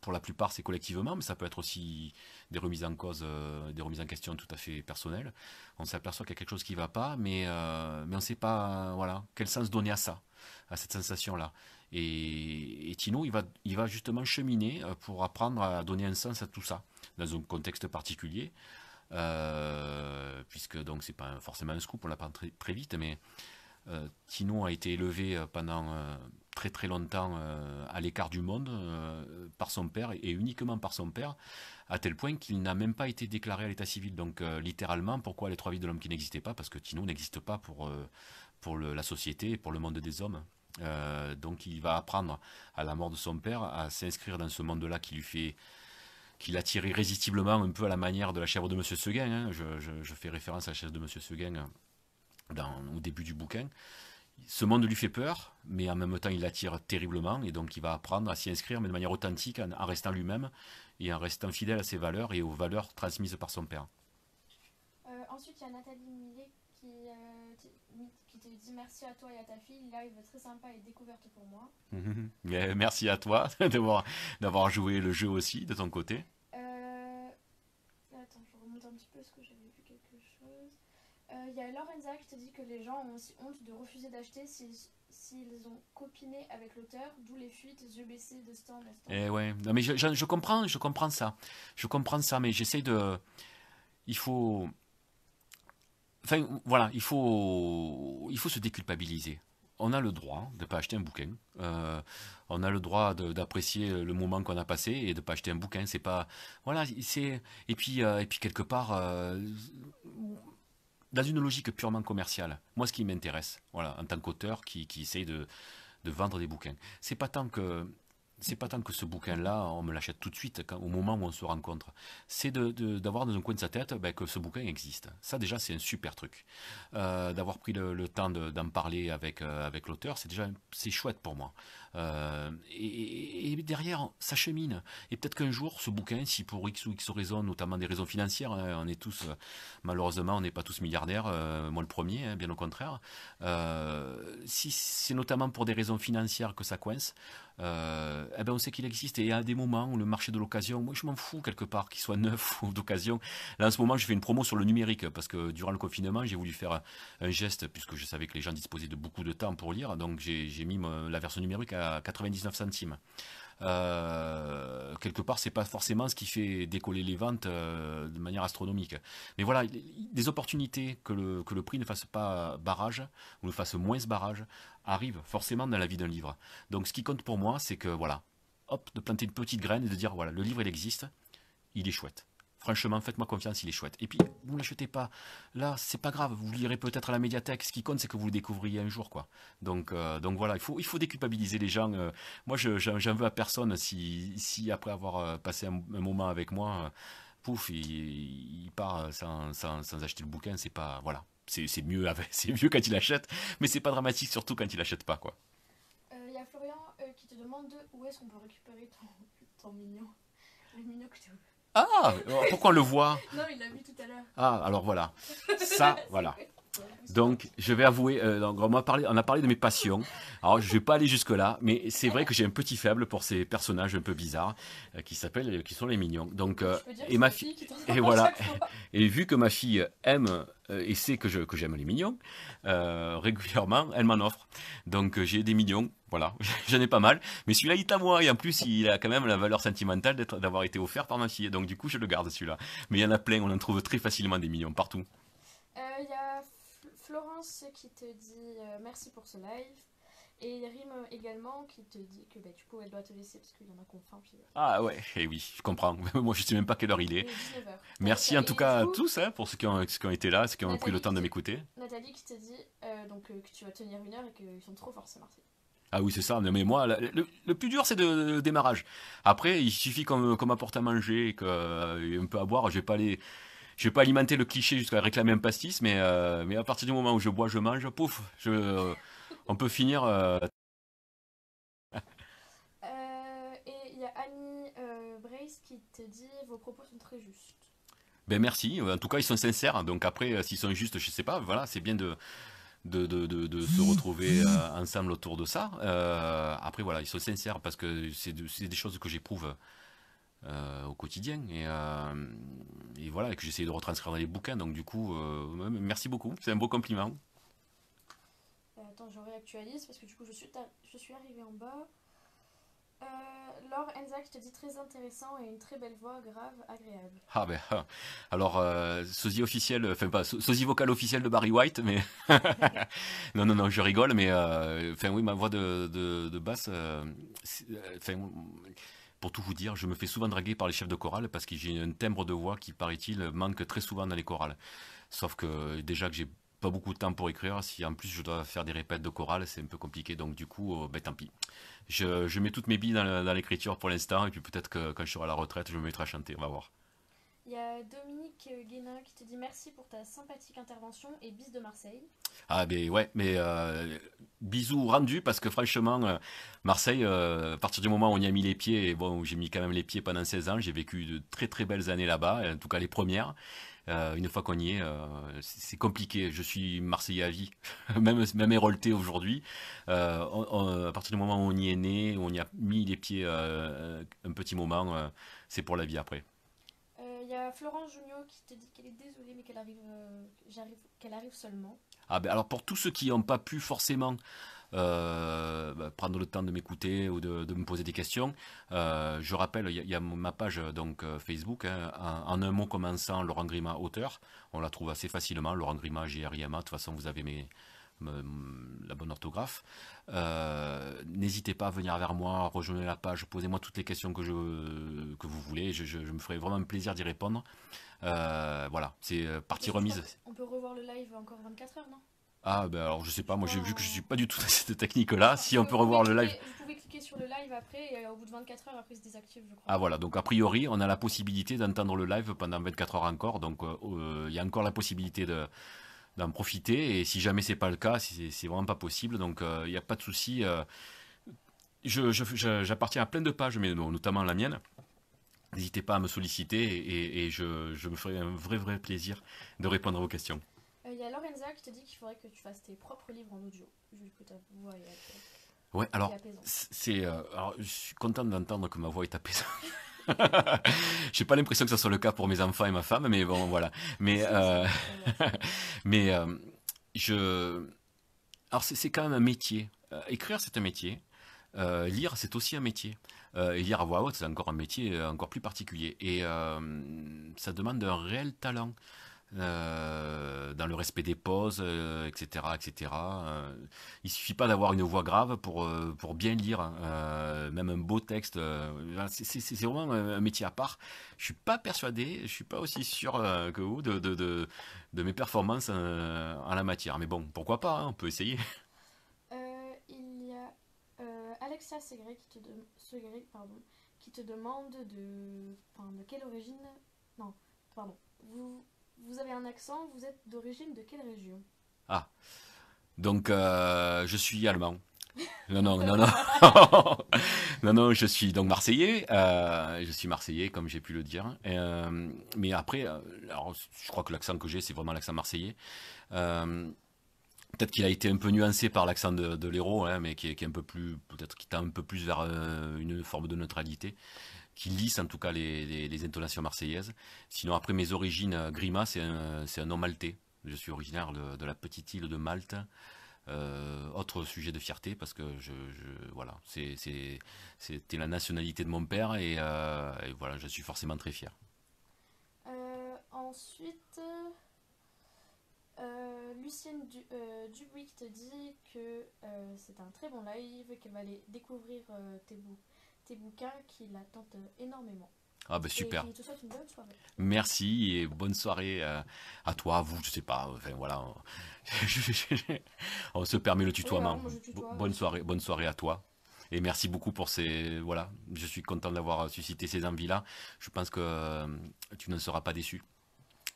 pour la plupart, c'est collectivement, mais ça peut être aussi des remises en cause, des remises en question tout à fait personnelles. On s'aperçoit qu'il y a quelque chose qui ne va pas, mais on ne sait pas voilà, quel sens donner à ça, à cette sensation-là. Et Tino, il va justement cheminer pour apprendre à donner un sens à tout ça, dans un contexte particulier, puisque donc c'est pas forcément un scoop, on l'apprend très vite, mais Tino a été élevé pendant très très longtemps à l'écart du monde par son père et uniquement par son père, à tel point qu'il n'a même pas été déclaré à l'état civil. Donc littéralement, pourquoi les trois vies de l'homme qui n'existaient pas? Parce que Tino n'existe pas pour la société et pour le monde des hommes. Donc il va apprendre à la mort de son père à s'inscrire dans ce monde-là qui l'attire irrésistiblement, un peu à la manière de la chèvre de Monsieur Seguin. Hein. Je fais référence à la chèvre de Monsieur Seguin au début du bouquin. Ce monde lui fait peur, mais en même temps il l'attire terriblement, et donc il va apprendre à s'y inscrire, mais de manière authentique, en restant lui-même, et en restant fidèle à ses valeurs et aux valeurs transmises par son père. Ensuite, il y a Nathalie Millet qui te dit merci à toi et à ta fille. Live très sympa et découverte pour moi. Merci à toi d'avoir joué le jeu aussi de ton côté. Attends, je remonte un petit peu parce que j'avais vu quelque chose. Il y a Lorenza qui te dit que les gens ont aussi honte de refuser d'acheter s'ils ont copiné avec l'auteur, d'où les fuites yeux baissés de stand à stand. Eh ouais, non mais je comprends ça, mais j'essaie de, il faut, enfin voilà, il faut se déculpabiliser. On a le droit de ne pas acheter un bouquin. On a le droit d'apprécier le moment qu'on a passé et de ne pas acheter un bouquin. C'est pas, voilà, c'est et puis quelque part, dans une logique purement commerciale. Moi, ce qui m'intéresse, voilà, en tant qu'auteur qui essaye de vendre des bouquins, c'est pas tant que ce bouquin-là, on me l'achète tout de suite au moment où on se rencontre. C'est d'avoir dans un coin de sa tête que ce bouquin existe. Ça déjà, c'est un super truc. D'avoir pris le temps d'en parler avec l'auteur, c'est chouette pour moi. Et derrière, ça chemine. Et peut-être qu'un jour, ce bouquin, si pour X ou X raisons, notamment des raisons financières, hein, on est tous, malheureusement, on n'est pas tous milliardaires, moi le premier, hein, bien au contraire. Si c'est notamment pour des raisons financières que ça coince, eh ben on sait qu'il existe, et à des moments où le marché de l'occasion, moi je m'en fous quelque part qu'il soit neuf ou d'occasion. Là en ce moment je fais une promo sur le numérique parce que durant le confinement j'ai voulu faire un geste puisque je savais que les gens disposaient de beaucoup de temps pour lire, donc j'ai mis la version numérique à 99 centimes. Quelque part c'est pas forcément ce qui fait décoller les ventes de manière astronomique, mais voilà, des opportunités que le prix ne fasse pas barrage ou ne fasse moins barrage arrivent forcément dans la vie d'un livre. Donc ce qui compte pour moi, c'est que voilà, hop, de planter une petite graine et de dire voilà, le livre il existe, il est chouette. Franchement, faites-moi confiance, il est chouette. Et puis, vous ne l'achetez pas. Là, c'est pas grave, vous le lirez peut-être à la médiathèque. Ce qui compte, c'est que vous le découvriez un jour, quoi. Donc voilà, il faut déculpabiliser les gens. Moi, j'en veux à personne si après avoir passé un moment avec moi, pouf, il part sans acheter le bouquin, c'est pas, voilà. C'est mieux, c'est mieux quand il achète, mais c'est pas dramatique, surtout quand il achète pas, quoi. Il y a Florian qui te demande où est-ce qu'on peut récupérer ton mignon. Le mignon que tu as. Ah, pourquoi on le voit? Non, il l'a vu tout à l'heure. Ah, alors voilà. Ça, voilà. Donc, je vais avouer, donc on a parlé de mes passions. Alors, je vais pas aller jusque-là, mais c'est vrai que j'ai un petit faible pour ces personnages un peu bizarres qui sont les mignons. Donc, Je peux dire que et c'est ma ta fille, fille qui t'en et parle à voilà. chaque fois. Et vu que ma fille aime et sait que j'aime les mignons, régulièrement, elle m'en offre. Donc, j'ai des mignons, voilà, j'en ai pas mal. Mais celui-là, il est à moi, et en plus, il a quand même la valeur sentimentale d'avoir été offert par ma fille. Donc, du coup, je le garde celui-là. Mais il y en a plein, on en trouve très facilement des mignons partout. Il y a Florence qui te dit merci pour ce live. Et Rim également qui te dit que bah, du coup elle doit te laisser parce qu'il y en a qu'on faim. Puis, Ah ouais, et oui, je comprends. Moi, je sais même pas quelle heure il il est. est 19h. Merci en tout cas à tous hein, pour ceux qui ont été là, ceux qui ont pris le temps de m'écouter. Nathalie qui te dit que tu vas tenir 1 heure et qu'ils sont trop forts ces Marseillais. Ah oui, c'est ça. Mais moi, le plus dur, c'est le démarrage. Après, il suffit qu'on m'apporte à manger et un peu à boire. Je vais pas alimenter le cliché jusqu'à réclamer un pastis, mais à partir du moment où je bois, je mange, pouf, on peut finir. Et il y a Annie Brace qui te dit vos propos sont très justes. Ben merci. En tout cas, ils sont sincères. Donc après, s'ils sont justes, je sais pas. Voilà, c'est bien de se retrouver ensemble autour de ça. Après, voilà, ils sont sincères parce que c'est des choses que j'éprouve au quotidien et voilà, et que j'essaie de retranscrire dans les bouquins. Donc, du coup, merci beaucoup. C'est un beau compliment. Attends, je réactualise parce que du coup, je suis arrivée en bas. Laure Enza qui te dit très intéressant et une très belle voix, grave, agréable. Ah ben, alors, sosie officiel, enfin pas, sosie vocal officiel de Barry White, mais non, non, non, je rigole, mais enfin oui, ma voix de basse, enfin, pour tout vous dire, je me fais souvent draguer par les chefs de chorale parce que j'ai un timbre de voix qui, paraît-il, manque très souvent dans les chorales. Sauf que déjà que j'ai pas beaucoup de temps pour écrire, si en plus je dois faire des répètes de chorale, c'est un peu compliqué, donc du coup, ben tant pis. Je mets toutes mes billes dans l'écriture pour l'instant, et puis peut-être que quand je serai à la retraite, je me mettrai à chanter, on va voir. Il y a Dominique Guénin qui te dit merci pour ta sympathique intervention et bis de Marseille. Ah ben ouais, mais bisous rendus parce que franchement, Marseille, à partir du moment où on y a mis les pieds, et bon, j'ai mis quand même les pieds pendant 16 ans, j'ai vécu de très très belles années là-bas, en tout cas les premières. Une fois qu'on y est, c'est compliqué. Je suis Marseillais à vie, même hérolté aujourd'hui. À partir du moment où on y est né, où on y a mis les pieds un petit moment, c'est pour la vie après. Il y a Florence Junio qui te dit qu'elle est désolée mais qu'elle arrive seulement. Ah ben alors pour tous ceux qui n'ont pas pu forcément prendre le temps de m'écouter ou de me poser des questions, je rappelle, il y a ma page donc Facebook, hein, en un mot commençant Laurent Grima auteur, on la trouve assez facilement, Laurent Grima, Grima, de toute façon vous avez la bonne orthographe. N'hésitez pas à venir vers moi, rejoignez la page, posez-moi toutes les questions que vous voulez, je me ferai vraiment un plaisir d'y répondre. Voilà, c'est partie remise. On peut revoir le live encore 24 heures, non? Ah ben alors je sais pas, moi j'ai vu que je suis pas du tout dans cette technique-là. Si on peut revoir le live. Vous pouvez cliquer sur le live après et au bout de 24 heures après il se désactive je crois. Ah voilà, donc a priori on a la possibilité d'entendre le live pendant 24 heures encore, donc il y a encore la possibilité d'en profiter et si jamais c'est pas le cas, si c'est vraiment pas possible, donc il n'y a pas de souci. J'appartiens à plein de pages, mais notamment la mienne. N'hésitez pas à me solliciter et je me ferai un vrai plaisir de répondre à vos questions. Il y a Lorenza qui te dit qu'il faudrait que tu fasses tes propres livres en audio, vu que ta voix est, ouais, alors, apaisante. alors, je suis content d'entendre que ma voix est apaisante. J'ai pas l'impression que ce soit le cas pour mes enfants et ma femme, mais bon, voilà. Mais, mais alors c'est quand même un métier. Écrire, c'est un métier. Lire, c'est aussi un métier. Et lire à voix haute, c'est encore un métier encore plus particulier. Et ça demande un réel talent. Dans le respect des pauses, etc., etc. Il suffit pas d'avoir une voix grave pour bien lire, même un beau texte. C'est vraiment un métier à part. Je suis pas persuadé, je suis pas aussi sûr que vous de mes performances en la matière. Mais bon, pourquoi pas, hein, on peut essayer. Il y a Alexia Segré qui te demande de quelle origine Non, pardon. Vous avez un accent, vous êtes d'origine de quelle région? Ah, donc je suis allemand. Non, non, non, non. Non, non, je suis donc marseillais. Je suis marseillais, comme j'ai pu le dire. Mais après, alors, je crois que l'accent que j'ai, c'est vraiment l'accent marseillais. Euh, Peut-être qu'il a été un peu nuancé par l'accent de l'héros, hein, mais qui est un peu plus, peut-être qui tend un peu plus vers une forme de neutralité, qui lisse en tout cas les intonations marseillaises. Sinon, après mes origines, Grima, c'est un nom maltais. Je suis originaire de la petite île de Malte. Autre sujet de fierté parce que voilà, c'était la nationalité de mon père et voilà, je suis forcément très fier. Ensuite, Lucienne Dubuis te dit que c'est un très bon live, qu'elle va aller découvrir tes bouquins, qui l'attendent énormément. Ah ben Et super. qui te souhaite une bonne soirée. Merci et bonne soirée à toi, à vous, je sais pas. Enfin voilà, on se permet le Oui, alors tutoiement. moi je tutoie aussi. Bonne soirée à toi. Et merci beaucoup pour ces voilà. Je suis content d'avoir suscité ces envies-là. Je pense que tu ne seras pas déçu.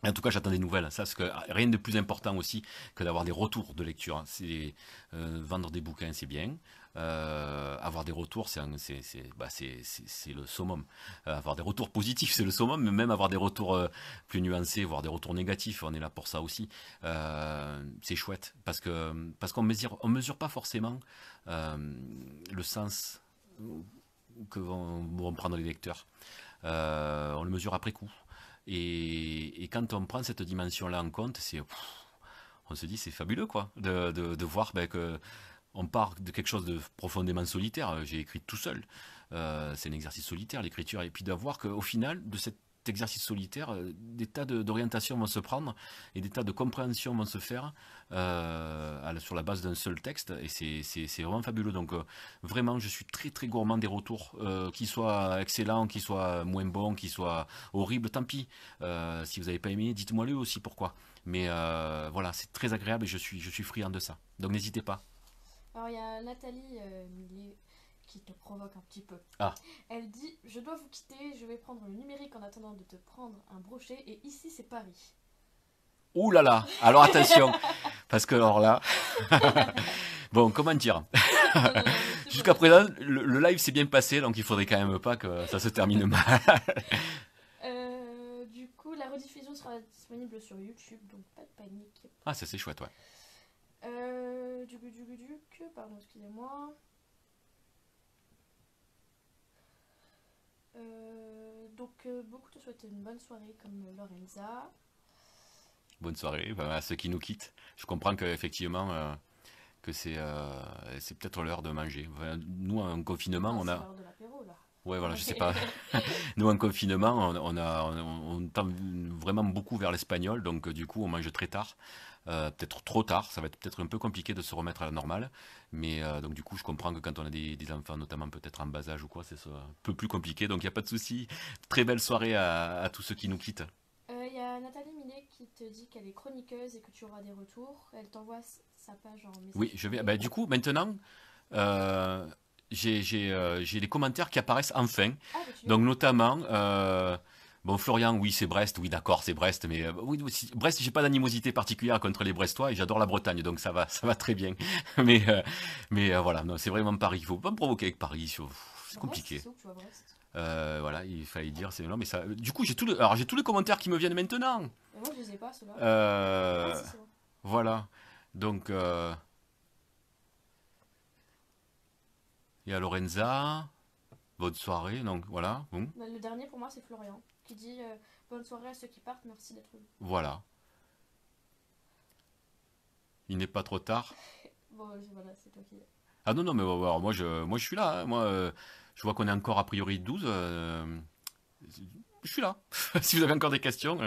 En tout cas, j'attends des nouvelles. Ça, parce que rien de plus important aussi que d'avoir des retours de lecture, hein. C'est vendre des bouquins, c'est bien. Avoir des retours, c'est le summum. Avoir des retours positifs, c'est le summum. Mais même avoir des retours plus nuancés, voire des retours négatifs, on est là pour ça aussi. C'est chouette parce qu'on mesure pas forcément le sens que vont prendre les lecteurs. On le mesure après coup. Et quand on prend cette dimension-là en compte, on se dit c'est fabuleux quoi, de voir ben, que on part de quelque chose de profondément solitaire. J'ai écrit tout seul. C'est un exercice solitaire l'écriture. Et puis d'avoir qu'au final de cet exercice solitaire, des tas d'orientations vont se prendre et des tas de compréhensions vont se faire sur la base d'un seul texte. Et c'est vraiment fabuleux. Donc vraiment, je suis très très gourmand des retours, qu'ils soient excellents, qu'ils soient moins bons, qu'ils soient horribles. Tant pis. Si vous n'avez pas aimé, dites-moi le aussi pourquoi. Mais voilà, c'est très agréable et je suis friand de ça. Donc n'hésitez pas. Alors il y a Nathalie Millet qui te provoque un petit peu. Ah, Elle dit: je dois vous quitter, je vais prendre le numérique en attendant de te prendre un brochet, et ici c'est Paris. ouh là là. Alors attention, parce que alors là, bon, comment dire? Non, non, non, mais c'est bon, Jusqu'à c'est bon. présent, le live s'est bien passé, donc il faudrait quand même pas que ça se termine mal. Du coup, la rediffusion sera disponible sur YouTube, donc pas de panique. Ah, ça c'est chouette, ouais. Pardon, excusez-moi. Beaucoup te souhaitent une bonne soirée comme Lorenza. Bonne soirée, ben, à ceux qui nous quittent. Je comprends qu'effectivement, que c'est peut-être l'heure de manger. Enfin, nous, en confinement, Ah, on c'est a. l'heure de l'apéro là. Ouais, Non, voilà, je sais mais- pas. Nous, en confinement, on tend vraiment beaucoup vers l'espagnol, donc du coup, on mange très tard. Peut-être trop tard, ça va être peut-être un peu compliqué de se remettre à la normale. Mais donc, du coup, je comprends que quand on a des enfants, notamment peut-être en bas âge ou quoi, c'est un peu plus compliqué. Donc, il n'y a pas de souci. Très belle soirée à tous ceux qui nous quittent. Il y a Nathalie Millet qui te dit qu'elle est chroniqueuse et que tu auras des retours. Elle t'envoie sa page en Oui, message je vais. privé. Bah, du coup, maintenant, euh, j'ai les commentaires qui apparaissent enfin. Ah, bah tu Donc, verras. notamment, bon, Florian, oui, c'est Brest, oui, d'accord, c'est Brest, mais oui, Brest, j'ai pas d'animosité particulière contre les Brestois et j'adore la Bretagne, donc ça va très bien. Mais, voilà, non, c'est vraiment Paris. Il faut pas me provoquer avec Paris, c'est Brest, compliqué. c'est où que tu vois Brest? Voilà, il fallait dire, c'est non, mais ça. Du coup, alors j'ai tous les commentaires qui me viennent maintenant. Mais moi je les ai pas ceux-là. Ah, Euh, si, c'est bon. voilà. Donc, il y a Lorenza. Bonne soirée, donc voilà, bon, Bah, le dernier pour moi c'est Florian qui dit bonne soirée à ceux qui partent, merci d'être venus. voilà. Il n'est pas trop tard. Bon, voilà, c'est toi qui. Ah non, non, mais alors, moi je suis là, hein. Moi, je vois qu'on est encore a priori 12. Je suis là. Si vous avez encore des questions,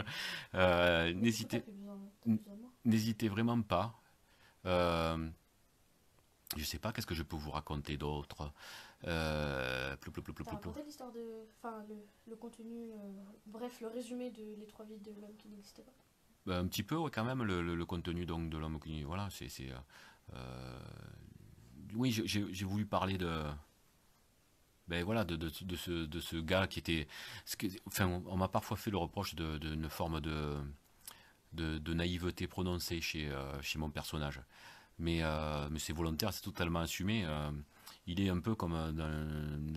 Mais du coup, t'as plus besoin de moi. n'hésitez vraiment pas. Euh, je sais pas, qu'est-ce que je peux vous raconter d'autre. Plou, plou, plou, plou, T'as plou, plou. raconté l'histoire de. Enfin, le contenu. Bref, le résumé de Les Trois Vies de l'homme qui n'existait pas. Un petit peu, ouais, quand même, le contenu donc, de l'homme qui. Voilà, euh, oui, j'ai voulu parler ben voilà, de ce gars qui était... Enfin, on m'a parfois fait le reproche d'une forme de naïveté prononcée chez mon personnage. Mais c'est volontaire, c'est totalement assumé. Il est un peu comme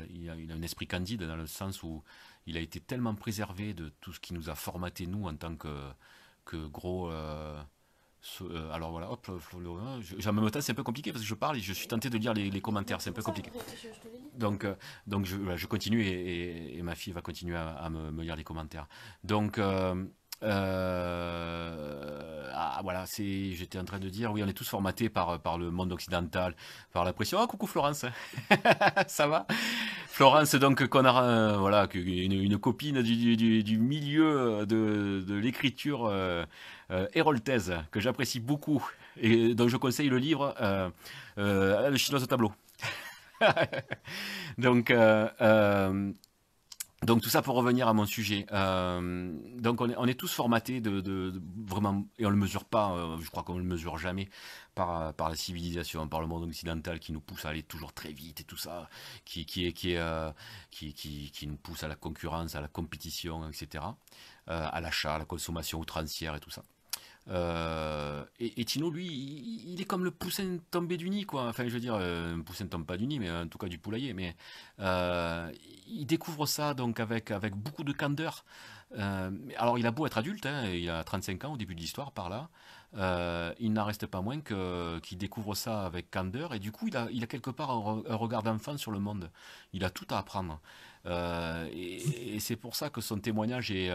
il a un esprit candide dans le sens où il a été tellement préservé de tout ce qui nous a formaté nous en tant que gros. Alors voilà, hop, en même temps c'est un peu compliqué parce que je parle et je suis tenté de lire les Non, commentaires, c'est c'est un peu pour ça, compliqué. je te l'ai dit. Donc, voilà, je continue et ma fille va continuer à me lire les commentaires. Donc, voilà, j'étais en train de dire, oui, on est tous formatés par le monde occidental, par la pression. Ah, coucou Florence, ça va? Florence, donc, qu'on a, voilà, une copine du milieu de l'écriture héroltaise, que j'apprécie beaucoup et dont je conseille le livre Le chinois au tableau. Donc, donc tout ça pour revenir à mon sujet. Donc on est tous formatés vraiment, et on ne le mesure pas, je crois qu'on ne le mesure jamais, par la civilisation, par le monde occidental qui nous pousse à aller toujours très vite et tout ça, qui nous pousse à la concurrence, à la compétition, etc. À l'achat, à la consommation outrancière et tout ça. Et Tino, lui, il est comme le poussin tombé du nid, quoi. Enfin, je veux dire, un poussin tombe pas du nid, mais en tout cas du poulailler. Mais il découvre ça donc avec beaucoup de candeur. Alors, il a beau être adulte, hein, il a 35 ans au début de l'histoire, par là. Il n'en reste pas moins qu'il découvre ça avec candeur. Et du coup, il a quelque part un regard d'enfant sur le monde. Il a tout à apprendre. Et c'est pour ça que son témoignage est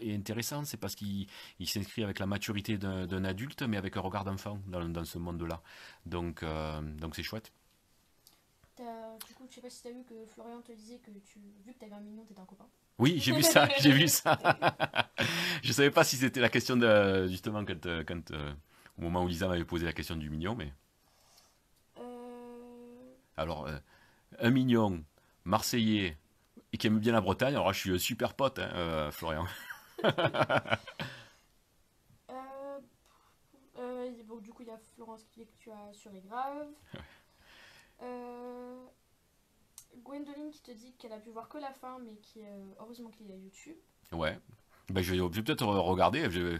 intéressant. C'est parce qu'il s'inscrit avec la maturité d'un adulte, mais avec un regard d'enfant dans ce monde-là. Donc c'est chouette. Du coup, je sais pas si t'as vu que Florian te disait que vu que t'avais un mignon, t'étais un copain. Oui, j'ai vu ça, j'ai vu ça. Je savais pas si c'était la question justement au moment où Lisa m'avait posé la question du mignon, mais alors un mignon marseillais et qui aime bien la Bretagne. Alors là, je suis super pote, hein, Florian. Euh, bon, du coup, il y a Florence qui dit que tu as assuré grave. Euh, Gwendoline qui te dit qu'elle a pu voir que la fin, mais heureusement qu'il y a YouTube. Ouais. Ben, je vais peut-être regarder. Je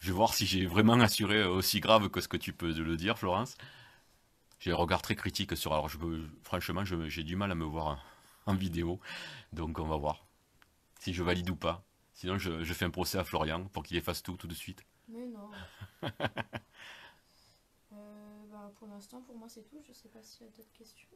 vais voir si j'ai vraiment assuré aussi grave que ce que tu peux le dire, Florence. J'ai un regard très critique sur. Alors, franchement, j'ai du mal à me voir en vidéo. Donc, on va voir si je valide ou pas. Sinon, je fais un procès à Florian pour qu'il efface tout de suite. Mais non. Bah, pour l'instant, pour moi, c'est tout. Je sais pas s'il y a d'autres questions.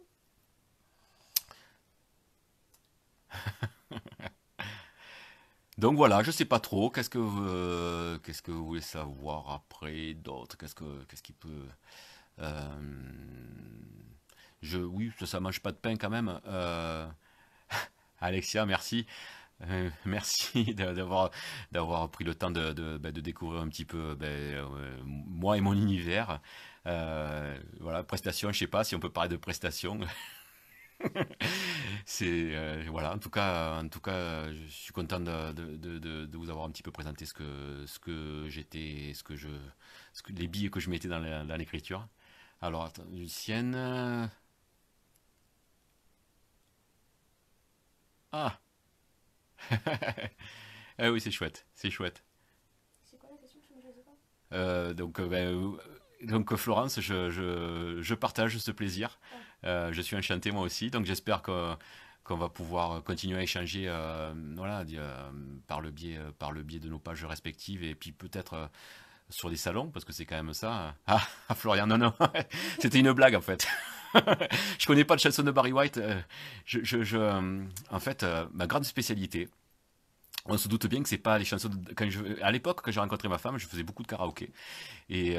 Donc voilà, je sais pas trop. Qu'est-ce que vous voulez savoir après d'autres? Qu'est-ce qui peut. euh, oui, ça mange pas de pain quand même. Alexia, merci. Merci d'avoir pris le temps de découvrir un petit peu moi et mon univers. Voilà, prestations, je sais pas si on peut parler de prestations. Voilà, en tout cas, je suis content de vous avoir un petit peu présenté ce que j'étais, les billes que je mettais dans l'écriture. Alors, attends, Lucienne. Ah, ah oui, c'est chouette, c'est chouette. C'est quoi la question? Je sais pas. Donc Florence, je partage ce plaisir. Ah, Je suis enchanté moi aussi. Donc j'espère qu'on va pouvoir continuer à échanger voilà, par le biais de nos pages respectives et puis peut-être sur des salons parce que c'est quand même ça. Ah, Florian, non, non, c'était une blague en fait. Je connais pas de chanson de Barry White. En fait, ma grande spécialité, on se doute bien que c'est pas les chansons. À l'époque, quand j'ai rencontré ma femme, je faisais beaucoup de karaoké. Et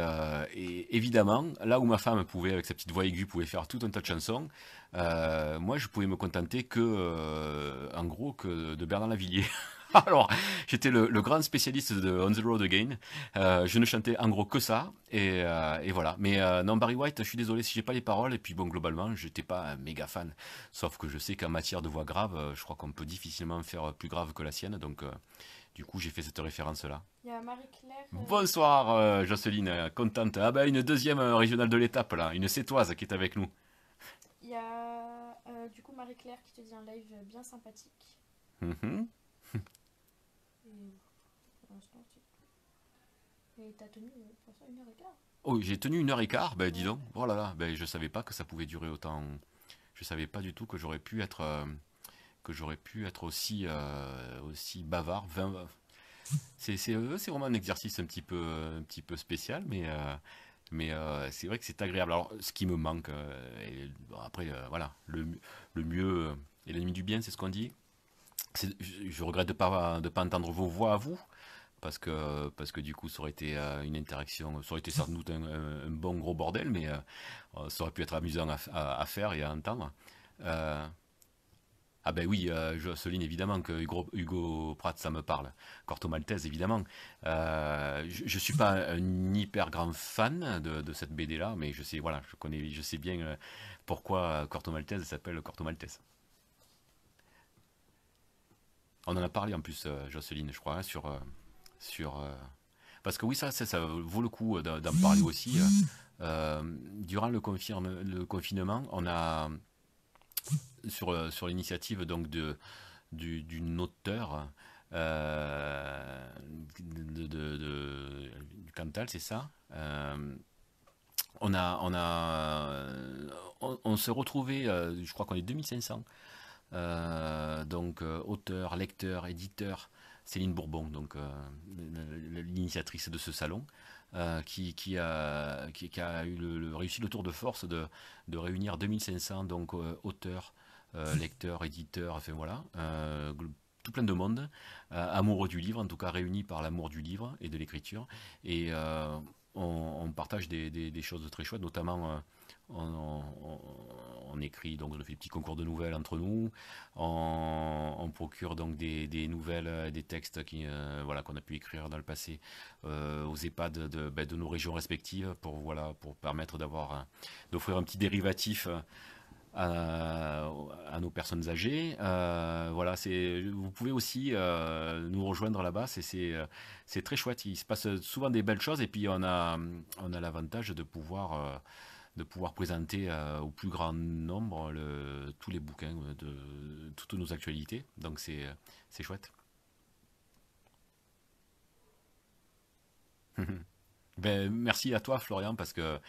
évidemment, là où ma femme pouvait, avec sa petite voix aiguë, pouvait faire tout un tas de chansons, moi, je pouvais me contenter en gros, que de Bernard Lavillier. Alors, j'étais le grand spécialiste de On the Road Again. Je ne chantais en gros que ça. Et voilà. Mais non, Barry White, je suis désolé si j'ai pas les paroles. Et puis bon, globalement, j'étais pas un méga fan. Sauf que je sais qu'en matière de voix grave, je crois qu'on peut difficilement faire plus grave que la sienne. Donc, du coup, j'ai fait cette référence-là. il y a Marie-Claire. Bonsoir, Jocelyne, contente. Ah ben, une deuxième régionale de l'étape, là. Une sétoise qui est avec nous. Il y a coucou Marie-Claire qui te dit un live bien sympathique. Mhm. Et pour l'instant, c'est tout. Et t'as tenu pour ça 1h15. Oh, j'ai tenu 1h15, ben dis Ouais. donc, oh là là, ben je savais pas que ça pouvait durer autant. Je savais pas du tout que j'aurais pu être aussi bavard. C'est vraiment un exercice un petit peu spécial, mais c'est vrai que c'est agréable. Alors, ce qui me manque, bon, après, voilà, le mieux est l'ennemi du bien, c'est ce qu'on dit. Je regrette de pas entendre vos voix à vous, parce que du coup, ça aurait été une interaction, ça aurait été sans doute un bon gros bordel, mais ça aurait pu être amusant à faire et à entendre. Euh, ah ben oui, je souligne évidemment que Hugo Pratt, ça me parle. Corto Maltese, évidemment. Je suis pas un hyper grand fan de cette BD-là, mais je sais, voilà, je sais bien pourquoi Corto Maltese s'appelle Corto Maltese. On en a parlé en plus, Jocelyne, je crois, hein, sur parce que oui, ça vaut le coup d'en parler aussi. Durant le confinement, on a sur l'initiative donc d'une auteure du Cantal, c'est ça. On s'est retrouvé, je crois qu'on est 2500, auteur, lecteur, éditeur, Céline Bourbon, donc l'initiatrice de ce salon, qui a eu réussi le tour de force de réunir 2500 donc auteurs, lecteurs, éditeurs, enfin voilà, tout plein de monde, amoureux du livre, en tout cas réunis par l'amour du livre et de l'écriture, et on partage des choses très chouettes, notamment on écrit, donc on fait des petits concours de nouvelles entre nous, on procure donc des nouvelles, des textes voilà, qu'on a pu écrire dans le passé aux EHPAD de nos régions respectives pour permettre d'offrir un petit dérivatif à, à nos personnes âgées. Voilà, vous pouvez aussi nous rejoindre là-bas, c'est très chouette. Il se passe souvent des belles choses et puis on a l'avantage de pouvoir présenter au plus grand nombre tous les bouquins de toutes nos actualités. Donc c'est chouette. Ben, merci à toi Florian parce que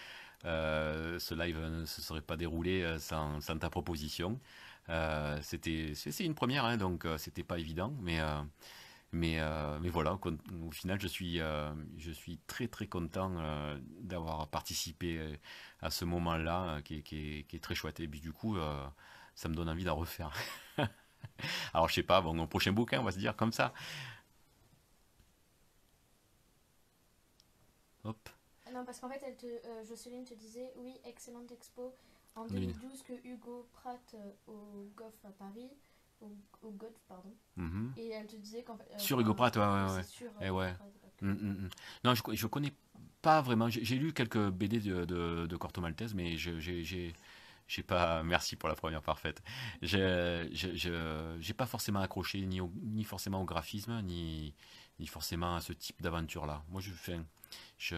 ce live ne se serait pas déroulé sans ta proposition. C'est une première, hein, donc c'était pas évident, mais voilà, au final, je suis très très content d'avoir participé à ce moment-là qui est très chouette. Et puis du coup, ça me donne envie d'en refaire. Alors je sais pas, bon, au prochain bouquin, on va se dire comme ça. Hop, Non, parce qu'en fait, Jocelyne te disait oui, excellente expo en devine. 2012 que Hugo Pratt au GOF à Paris, au GOF, pardon. Mhm. Et elle te disait qu'en fait. Sur Hugo Enfin, Pratt, ouais, oui, ouais, c'est ouais. sûr, Eh Hugo ouais. Pratt. Mm, mm, mm. Non, je connais pas vraiment. J'ai lu quelques BD de Corto Maltese, mais j'ai pas. Merci pour la première parfaite. J'ai pas forcément accroché ni forcément au graphisme, ni forcément à ce type d'aventure-là. Moi, je, je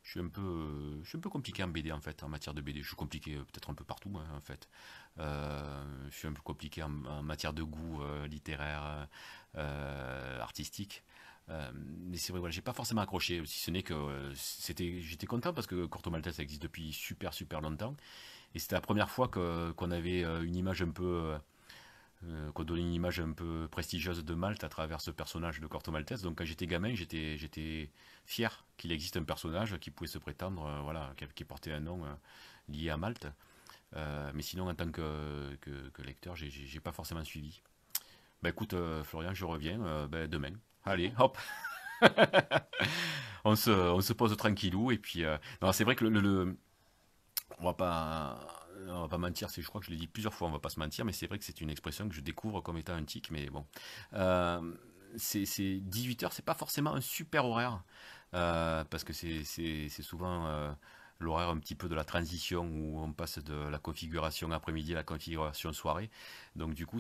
suis un peu compliqué en BD en fait, en matière de BD. Je suis compliqué peut-être un peu partout hein, en fait. Je suis un peu compliqué en matière de goût littéraire, artistique. Mais c'est vrai, voilà, j'ai pas forcément accroché, si ce n'est que j'étais content parce que Corto Maltese existe depuis super longtemps, et c'était la première fois qu'on avait une image un peu, qu'on donnait une image un peu prestigieuse de Malte à travers ce personnage de Corto Maltese. Donc quand j'étais gamin, j'étais fier qu'il existe un personnage qui pouvait se prétendre, voilà, qui portait un nom lié à Malte. Mais sinon, en tant que lecteur, j'ai pas forcément suivi. Bah écoute, Florian, je reviens bah, demain. Allez, hop, on se pose tranquillou et puis non, c'est vrai que on va pas mentir, je crois que je l'ai dit plusieurs fois, on va pas se mentir, mais c'est vrai que c'est une expression que je découvre comme étant un tic, mais bon, euh, c'est 18 heures, c'est pas forcément un super horaire parce que c'est souvent l'horaire un petit peu de la transition où on passe de la configuration après-midi à la configuration soirée. Donc du coup,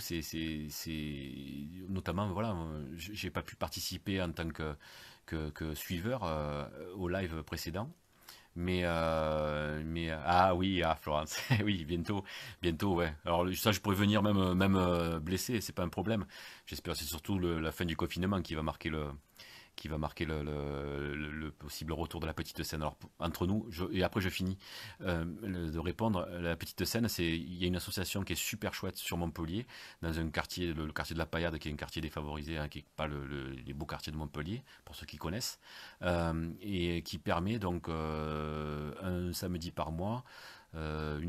notamment voilà, j'ai pas pu participer en tant que suiveur au live précédent. Ah oui, ah Florence, oui, bientôt, bientôt, ouais. Alors ça, je pourrais venir même blessé, c'est pas un problème. J'espère, c'est surtout la fin du confinement qui va marquer le possible retour de la petite scène. Alors, entre nous, et après je finis de répondre, la petite scène, il y a une association qui est super chouette sur Montpellier, dans un quartier, le quartier de la Paillade, qui est un quartier défavorisé, hein, qui n'est pas les beaux quartiers de Montpellier, pour ceux qui connaissent, et qui permet donc un samedi par mois,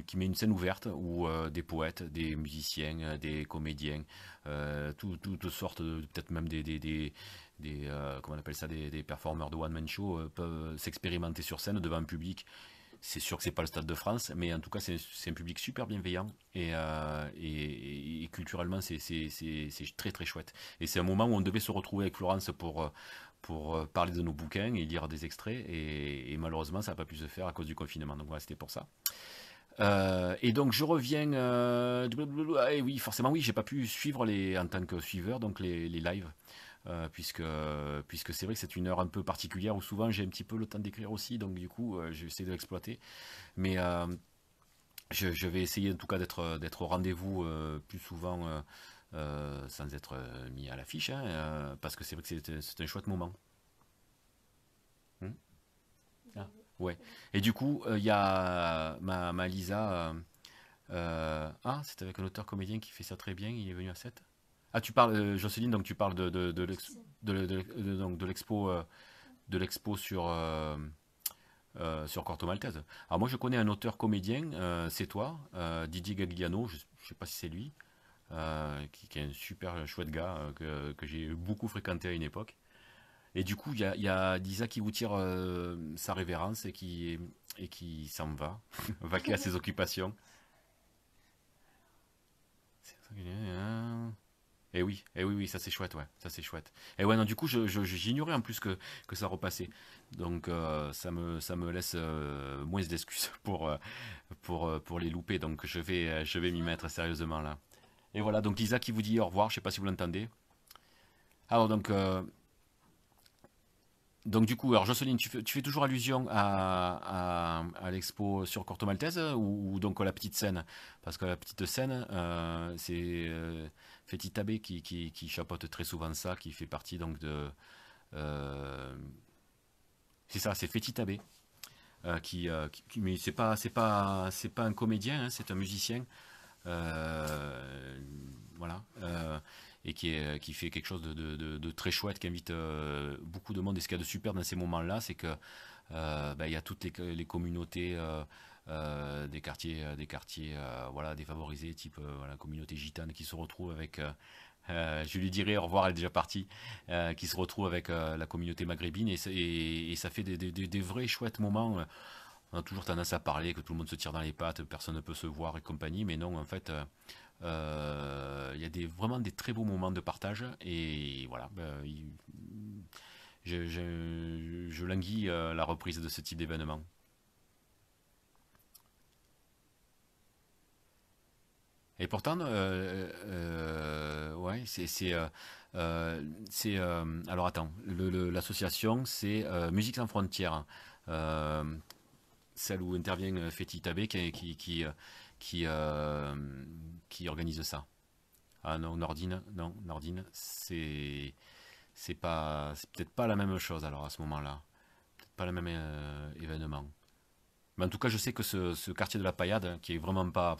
qui met une scène ouverte où des poètes, des musiciens, des comédiens, toutes sortes, peut-être même comment on appelle ça, des performeurs de one-man show peuvent s'expérimenter sur scène devant un public. C'est sûr que c'est pas le Stade de France, mais en tout cas c'est un public super bienveillant et culturellement c'est très très chouette. Et c'est un moment où on devait se retrouver avec Florence pour parler de nos bouquins et lire des extraits et malheureusement ça n'a pas pu se faire à cause du confinement. Donc voilà, c'était pour ça. Et donc je reviens. Et oui, forcément, oui, j'ai pas pu suivre en tant que suiveur donc les lives. Puisque c'est vrai que c'est une heure un peu particulière où souvent j'ai un petit peu le temps d'écrire aussi, donc du coup j'essaie de l'exploiter. Mais je vais essayer en tout cas d'être au rendez-vous plus souvent sans être mis à l'affiche, hein, parce que c'est vrai que c'est un chouette moment. Hmm. Ah, ouais. Et du coup, il y a ma Lisa. Ah, c'est avec un auteur comédien qui fait ça très bien, il est venu à 7. Ah, tu parles, Jocelyne, donc tu parles donc de l'expo sur Corto Maltese. Alors moi je connais un auteur comédien, c'est toi, Didier Gagliano, je ne sais pas si c'est lui, qui est un super chouette gars que j'ai beaucoup fréquenté à une époque. Et du coup il y a Lisa qui vous tire sa révérence et qui s'en va, vaquer à ses occupations. Et oui, oui, ça c'est chouette, ouais, ça c'est chouette. Et ouais, non, du coup, j'ignorais en plus que ça repassait. Donc, ça me laisse moins d'excuses pour les louper. Donc, je vais m'y mettre sérieusement là. Et voilà, donc Lisa qui vous dit au revoir, je sais pas si vous l'entendez. Alors, donc du coup, alors Jocelyne, tu fais toujours allusion à l'expo sur Corto Maltese ou donc à la petite scène? Parce que la petite scène, c'est Féti Tabé qui chapeaute très souvent ça, qui fait partie donc de... euh, c'est ça, c'est Féti Tabé. Mais c'est pas un comédien, hein, c'est un musicien. Voilà. Et qui fait quelque chose de très chouette, qui invite beaucoup de monde. Et ce qu'il y a de super dans ces moments-là, c'est que il y a toutes les communautés des quartiers voilà, défavorisés, type voilà, communauté gitane qui se retrouvent avec. Je lui dirai au revoir, elle est déjà partie, qui se retrouve avec la communauté maghrébine et ça fait des vrais chouettes moments. On a toujours tendance à parler que tout le monde se tire dans les pattes, personne ne peut se voir et compagnie, mais non, en fait, il y a vraiment des très beaux moments de partage et voilà, je languis la reprise de ce type d'événement. Et pourtant, ouais, alors attends, l'association c'est Musique sans frontières, euh, celle où intervient Féti Tabé qui, qui organise ça. Ah non, Nordine, c'est peut-être pas la même chose alors à ce moment-là, peut-être pas le même événement. Mais en tout cas, je sais que ce quartier de la Paillade, hein, qui est vraiment pas,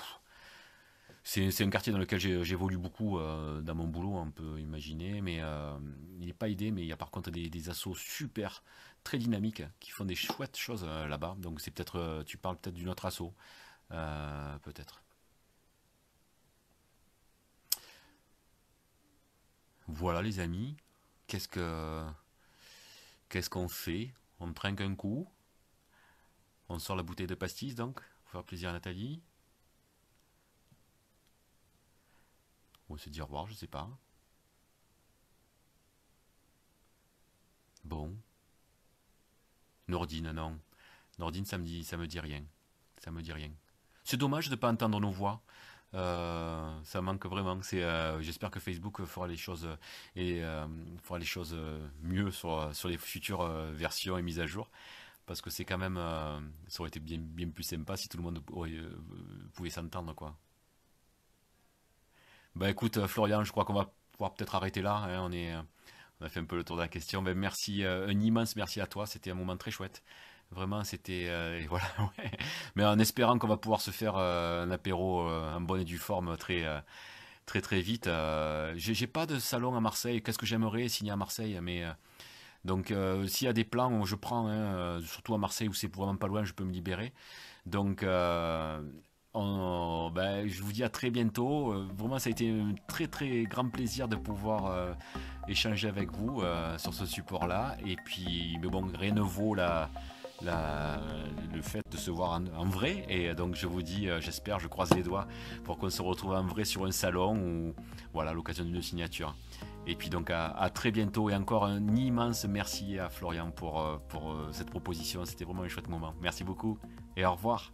c'est un quartier dans lequel j'évolue beaucoup dans mon boulot, on peut imaginer, mais il n'est pas aidé, mais il y a par contre des assos super, très dynamiques, qui font des chouettes choses là-bas. Donc c'est peut-être, tu parles peut-être d'une autre asso, peut-être. Voilà les amis, qu'est-ce que qu'est-ce qu'on fait? On trinque un coup, on sort la bouteille de pastis donc, pour faire plaisir à Nathalie. On se dit au revoir, je sais pas. Bon, Nordine, non. Nordine, ça me dit rien. Ça me dit rien. C'est dommage de ne pas entendre nos voix. Ça manque vraiment. J'espère que Facebook fera les choses et fera les choses mieux sur les futures versions et mises à jour. parce que c'est quand même, ça aurait été bien plus sympa si tout le monde pouvait s'entendre, quoi. Bah écoute, Florian, je crois qu'on va pouvoir peut-être arrêter là, hein, on a fait un peu le tour de la question. Ben, merci, un immense merci à toi, c'était un moment très chouette. Vraiment, c'était, et voilà, ouais. Mais en espérant qu'on va pouvoir se faire un apéro en bonne et due forme très vite. J'ai pas de salon à Marseille. Qu'est-ce que j'aimerais signer à Marseille, mais donc s'il y a des plans, je prends, hein, surtout à Marseille où c'est vraiment pas loin, je peux me libérer. Donc ben, je vous dis à très bientôt. Vraiment, ça a été un très grand plaisir de pouvoir échanger avec vous sur ce support-là. Et puis, mais bon, rien ne vaut la- le fait de se voir en vrai. Et donc, je vous dis, j'espère, je croise les doigts pour qu'on se retrouve en vrai sur un salon ou voilà, à l'occasion d'une signature. Et puis donc à très bientôt et encore un immense merci à Florian pour cette proposition. C'était vraiment un chouette moment. Merci beaucoup et au revoir.